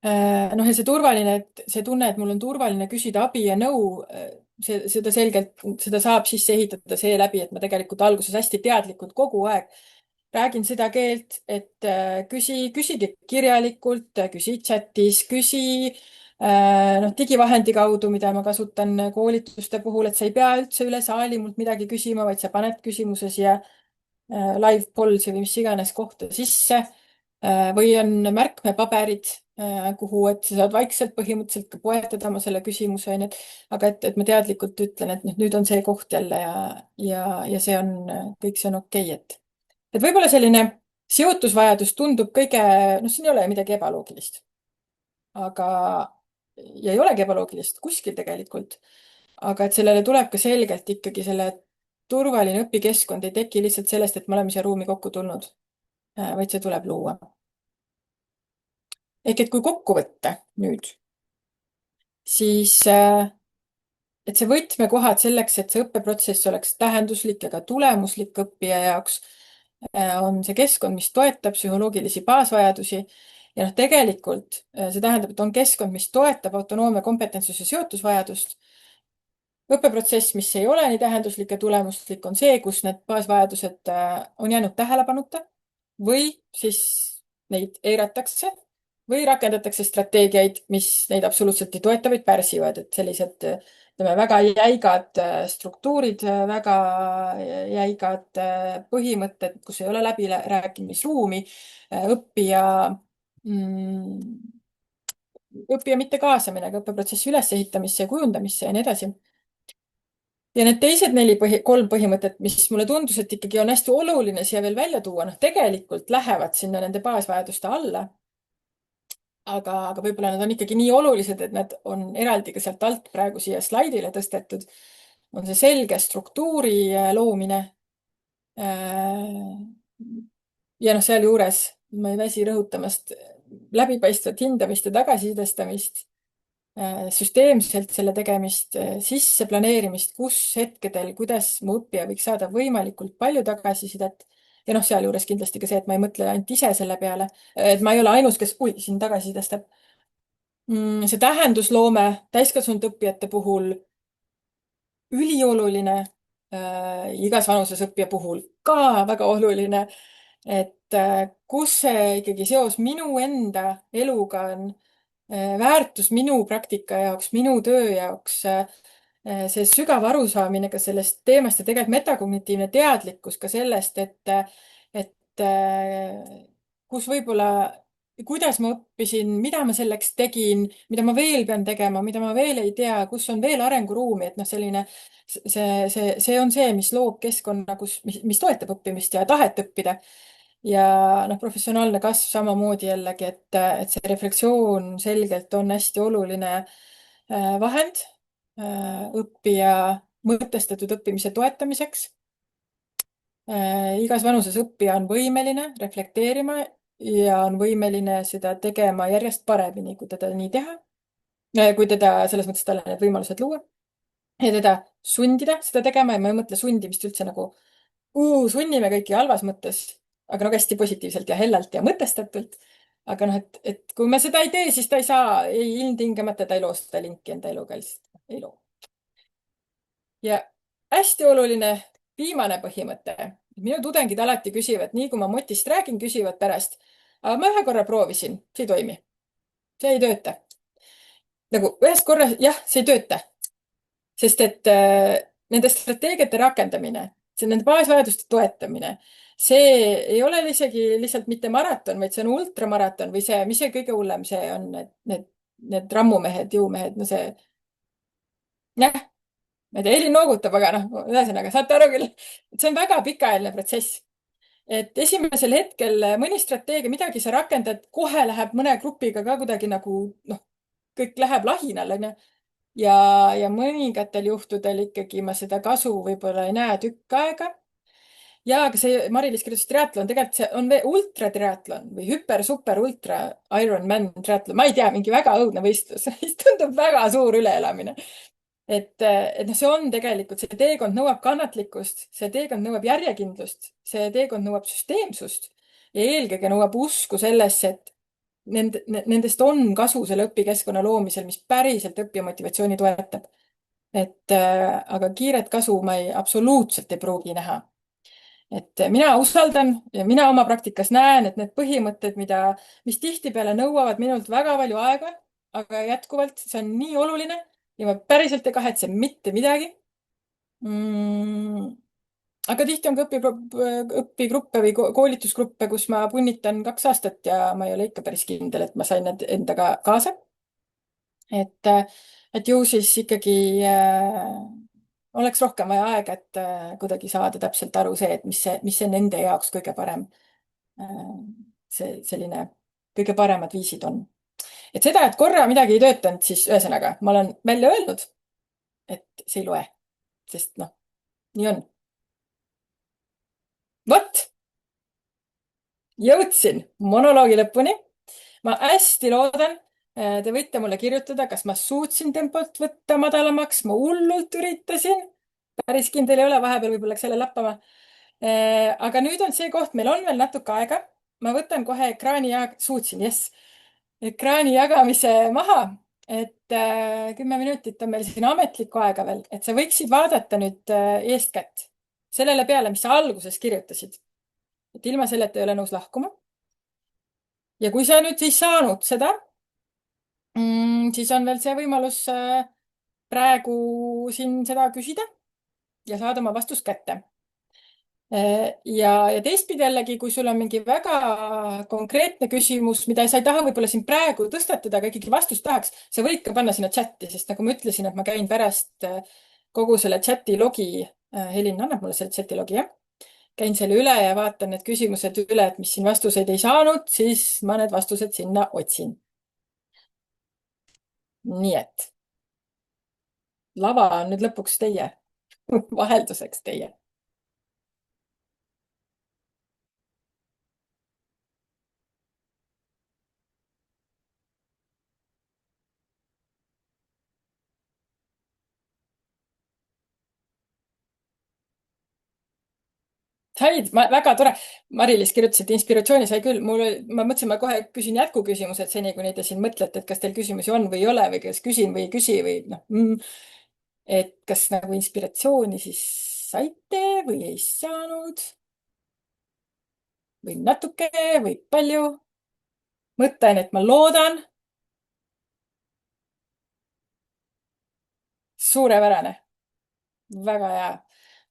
Noh, ja see tunne, et mul on turvaline küsida abi ja nõu, seda saab sisse ehitada seeläbi, et ma tegelikult alguses hästi teadlikult kogu aeg räägin seda keelt, et küsige kirjalikult, küsi chatis, küsi noh, digivahendi kaudu, mida ma kasutan koolituste puhul, et sa ei pea üldse üle saali mult midagi küsima, vaid sa paned küsimuse siia live poll'i või mis iganes kohta sisse. Või on märkmepaberid, kuhu, et sa saad vaikselt põhimõtteliselt ka poetada oma selle küsimuse, onju. Aga et ma teadlikult ütlen, et nüüd on see koht jälle ja see on, kõik see on okei, et võib-olla selline seotusvajadus tundub kõige, noh, siin ei ole midagi ebaloogilist, aga, ja ei olegi ebaloogilist kuskil tegelikult, aga et sellele tuleb ka selgelt ikkagi selle turvaline õpikeskkond ei teki lihtsalt sellest, et me oleme siia ruumi kokku tulnud, vaid see tuleb luua. Ehk et kui kokku võtta nüüd, siis et see võtmekohad selleks, et see õppeprotsess oleks tähenduslik ja ka tulemuslik õppija jaoks, on see keskkond, mis toetab psühholoogilisi baasvajadusi. Ja noh, tegelikult see tähendab, et on keskkond, mis toetab autonoomia, kompetentsuse ja seotusvajadust. Õppeprotsess, mis ei ole nii tähenduslik ja tulemuslik, on see, kus need baasvajadused on jäänud tähelepanuta või siis neid eiratakse või rakendatakse strateegiaid, mis neid absoluutselt ei toeta, vaid pärsivad, et sellised ütleme, väga jäigad struktuurid, väga jäigad põhimõtted, kus ei ole läbirääkimisruumi, õppija, õppija mitte kaasamine ka õppeprotsessi ülesehitamisse ja kujundamisse ja nii edasi. Ja need teised kolm põhimõtet, mis mulle tundus, et ikkagi on hästi oluline siia veel välja tuua, noh, tegelikult lähevad sinna nende baasvajaduste alla. Aga võib-olla nad on ikkagi nii olulised, et nad on eraldi ka sealt alt praegu siia slaidile tõstetud. On see selge struktuuri loomine. Ja noh, sealjuures ma ei väsi rõhutamast läbipaistvat hindamist ja tagasisidestamist, süsteemselt selle tegemist, sisse planeerimist, kus hetkedel, kuidas mu õppija võiks saada võimalikult palju tagasisidet. Ja noh, sealjuures kindlasti ka see, et ma ei mõtle ainult ise selle peale, et ma ei ole ainus, kes siin tagasisidestab. See tähendusloome täiskasvanud õppijate puhul ülioluline, igas vanuses õppija puhul ka väga oluline, et kus see ikkagi seos minu enda eluga on, väärtus minu praktika jaoks, minu töö jaoks, see sügav arusaamine ka sellest teemast ja tegelikult metakognitiivne teadlikkus ka sellest, et kus võib-olla kuidas ma õppisin, mida ma selleks tegin, mida ma veel pean tegema, mida ma veel ei tea, kus on veel arenguruumi, et noh, selline see on see, mis loob keskkonna, mis toetab õppimist ja tahet õppida. ja noh, professionaalne kasv samamoodi jällegi, et see refleksioon selgelt on hästi oluline vahend õppija mõtestatud õppimise toetamiseks. Igas vanuses õppija on võimeline reflekteerima ja on võimeline seda tegema järjest paremini, kui teda nii teha. Kui teda selles mõttes talle need võimalused luua ja teda sundida seda tegema ja ma ei mõtle sundimist üldse nagu sunnime kõiki halvas mõttes, aga nagu hästi positiivselt ja hellalt ja mõtestatult. aga noh, et kui me seda ei tee, siis ta ei saa, ei ilmtingimata ta ei loo seda linki enda eluga, lihtsalt ei loo. Ja hästi oluline viimane põhimõte. Minu tudengid alati küsivad, nii kui ma motist räägin, küsivad pärast. Aga ma ühe korra proovisin, see ei toimi. See ei tööta. Nagu ühest korras, jah, see ei tööta. Sest et nende strateegiate rakendamine, see nende baasvajaduste toetamine, see ei ole isegi lihtsalt mitte maraton, vaid see on ultramaraton või see, mis see kõige hullem see on, need rammumehed, jõumehed, no see, jah, ma ei tea, Elin noogutab, aga noh, ühesõnaga saate aru küll, et see on väga pikaajaline protsess. Et esimesel hetkel mõni strateegia, midagi sa rakendad, kohe läheb mõne grupiga ka kuidagi nagu noh, kõik läheb lahinal, onju. ja mõningatel juhtudel ikkagi ma seda kasu võib-olla ei näe tükk aega. ja aga see Mari-Liis kirjutas triatlon, tegelikult see on veel ultratriatlon või hüper, super, ultra Ironman triatlon, ma ei tea, mingi väga õudne võistlus mis tundub väga suur üleelamine et noh, see on tegelikult, see teekond nõuab kannatlikkust, see teekond nõuab järjekindlust, see teekond nõuab süsteemsust ja eelkõige nõuab usku sellesse, et nendest on kasu selle õpikeskkonna loomisel, mis päriselt õppija motivatsiooni toetab. Aga kiiret kasu ma absoluutselt ei pruugi näha. Et mina usaldan ja mina oma praktikas näen, et need põhimõtted, mis tihtipeale nõuavad minult väga palju aega, aga jätkuvalt see on nii oluline ja ma päriselt ei kahetse mitte midagi. Aga tihti on ka õpigruppe või koolitusgruppe, kus ma punnitan 2 aastat ja ma ei ole ikka päris kindel, et ma sain need endaga kaasa. et ju siis ikkagi oleks rohkem vaja aega, et kuidagi saada täpselt aru see, et mis see nende jaoks kõige parem, see selline kõige paremad viisid on. Et seda, et korra midagi ei töötanud, siis ühesõnaga ma olen välja öelnud, et see ei loe, sest noh, nii on. Vot, jõudsin monoloogi lõpuni. Ma hästi loodan, te võite mulle kirjutada, kas ma suutsin tempot võtta madalamaks, ma hullult üritasin. Päris kindel ei ole, vahepeal võib-olla läks jälle lappama. Aga nüüd on see koht, meil on veel natuke aega. Ma võtan kohe suutsin, jess. Ekraani jagamise maha, et 10 minutit on meil siin ametlikku aega veel, et sa võiksid vaadata nüüd eestkätt sellele peale, mis sa alguses kirjutasid. Et ilma selleta ei ole nõus lahkuma. Ja kui sa nüüd ei saanud seda, siis on veel see võimalus praegu siin seda küsida ja saada oma vastus kätte. Ja teistpidi jällegi, kui sul on mingi väga konkreetne küsimus, mida sa ei taha võib-olla siin praegu tõstatada, aga ikkagi vastust tahaks, sa võid ka panna sinna chati, sest nagu ma ütlesin, et ma käin pärast kogu selle chati logi, Helin annab mulle selle chati logi, jah? Käin selle üle ja vaatan need küsimused üle, et mis siin vastuseid ei saanud, siis ma need vastused sinna otsin. Nii et lava on nüüd lõpuks teie, vahelduseks teie. Said, väga tore. Mari-Liis kirjutas, et inspiratsiooni sai küll. Ma mõtlesin, ma kohe küsin jätkuküsimused seni, kuni te siin mõtlete, et kas teil küsimusi on või ei ole või kas küsin või ei küsi või noh. Et kas nagu inspiratsiooni siis saite või ei saanud? Või natuke või palju? Mõtteainet ma loodan. Suurepärane. Väga hea.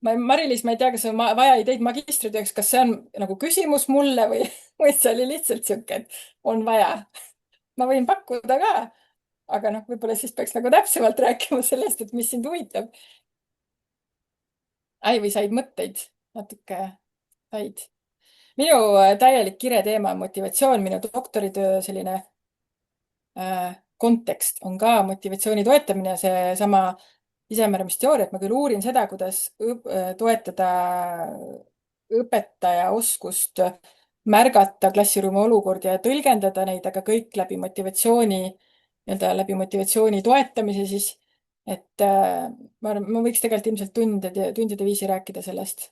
Mari-Liis, ma ei tea, kas on vaja ideid magistritööks, kas see on nagu küsimus mulle või, või see oli lihtsalt sihuke, et on vaja. ma võin pakkuda ka, aga noh, võib-olla siis peaks nagu täpsemalt rääkima sellest, et mis sind huvitab. ai, või said mõtteid natuke, said. minu täielik kireteema on motivatsioon, minu doktoritöö selline kontekst on ka motivatsiooni toetamine, seesama isemääramisteooria, et ma küll uurin seda, kuidas toetada õpetaja oskust märgata klassiruumi olukordi ja tõlgendada neid, aga kõik läbi motivatsiooni, nii-öelda läbi motivatsiooni toetamise siis. et ma arvan, ma võiks tegelikult ilmselt tundide viisi rääkida sellest,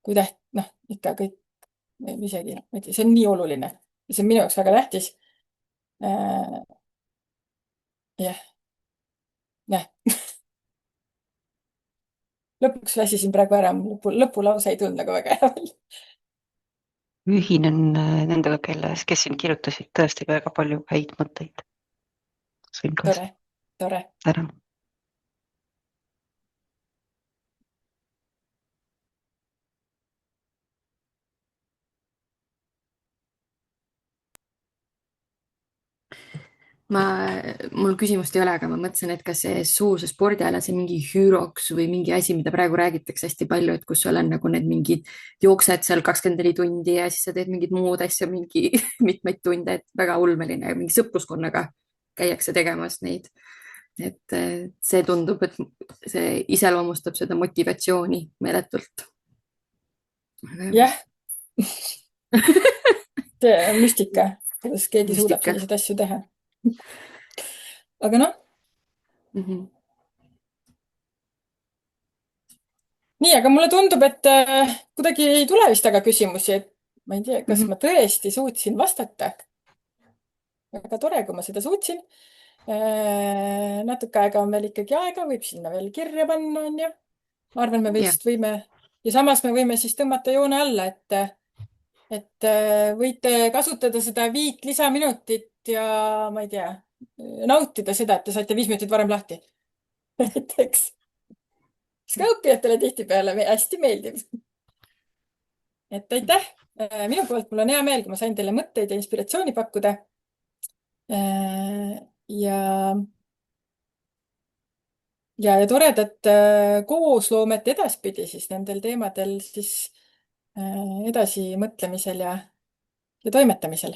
kui noh, ikka kõik, isegi, ma ei tea, see on nii oluline. see on minu jaoks väga tähtis. jah, jah. Lõpuks väsisin praegu ära, lõpulause ei tulnud nagu väga hea välja. ühinen nendega, kes siin kirjutasid tõesti väga palju häid mõtteid. Sain ka tore, tore. tänan. ma, mul küsimust ei ole, aga ma mõtlesin, et kas see suuse spordiala, see mingi hüroks või mingi asi, mida praegu räägitakse hästi palju, et kus sul on nagu need mingid, jooksed seal 24 tundi ja siis sa teed mingit muud asja mingi mitmeid tunde, et väga ulmeline, mingi sõpruskonnaga käiakse tegemas neid. et see tundub, et see iseloomustab seda motivatsiooni meeletult. jah. see on müstika, kuidas keegi suudab Müstika. selliseid asju teha. aga noh. nii, aga mulle tundub, et kuidagi ei tule vist väga küsimusi, et ma ei tea, kas ma tõesti suutsin vastata. väga tore, kui ma seda suutsin. natuke aega on veel ikkagi aega, võib sinna veel kirja panna, onju. ma arvan, me vist võime ja samas me võime siis tõmmata joone alla, et võite kasutada seda 5 lisaminutit ja ma ei tea, nautida seda, et te saite 5 minutit varem lahti. näiteks. mis ka õppijatele tihtipeale hästi meeldib. et aitäh minu poolt, mul on hea meel, kui ma sain teile mõtteid ja inspiratsiooni pakkuda. ja toredat koosloomet edaspidi siis nendel teemadel siis edasi mõtlemisel ja toimetamisel.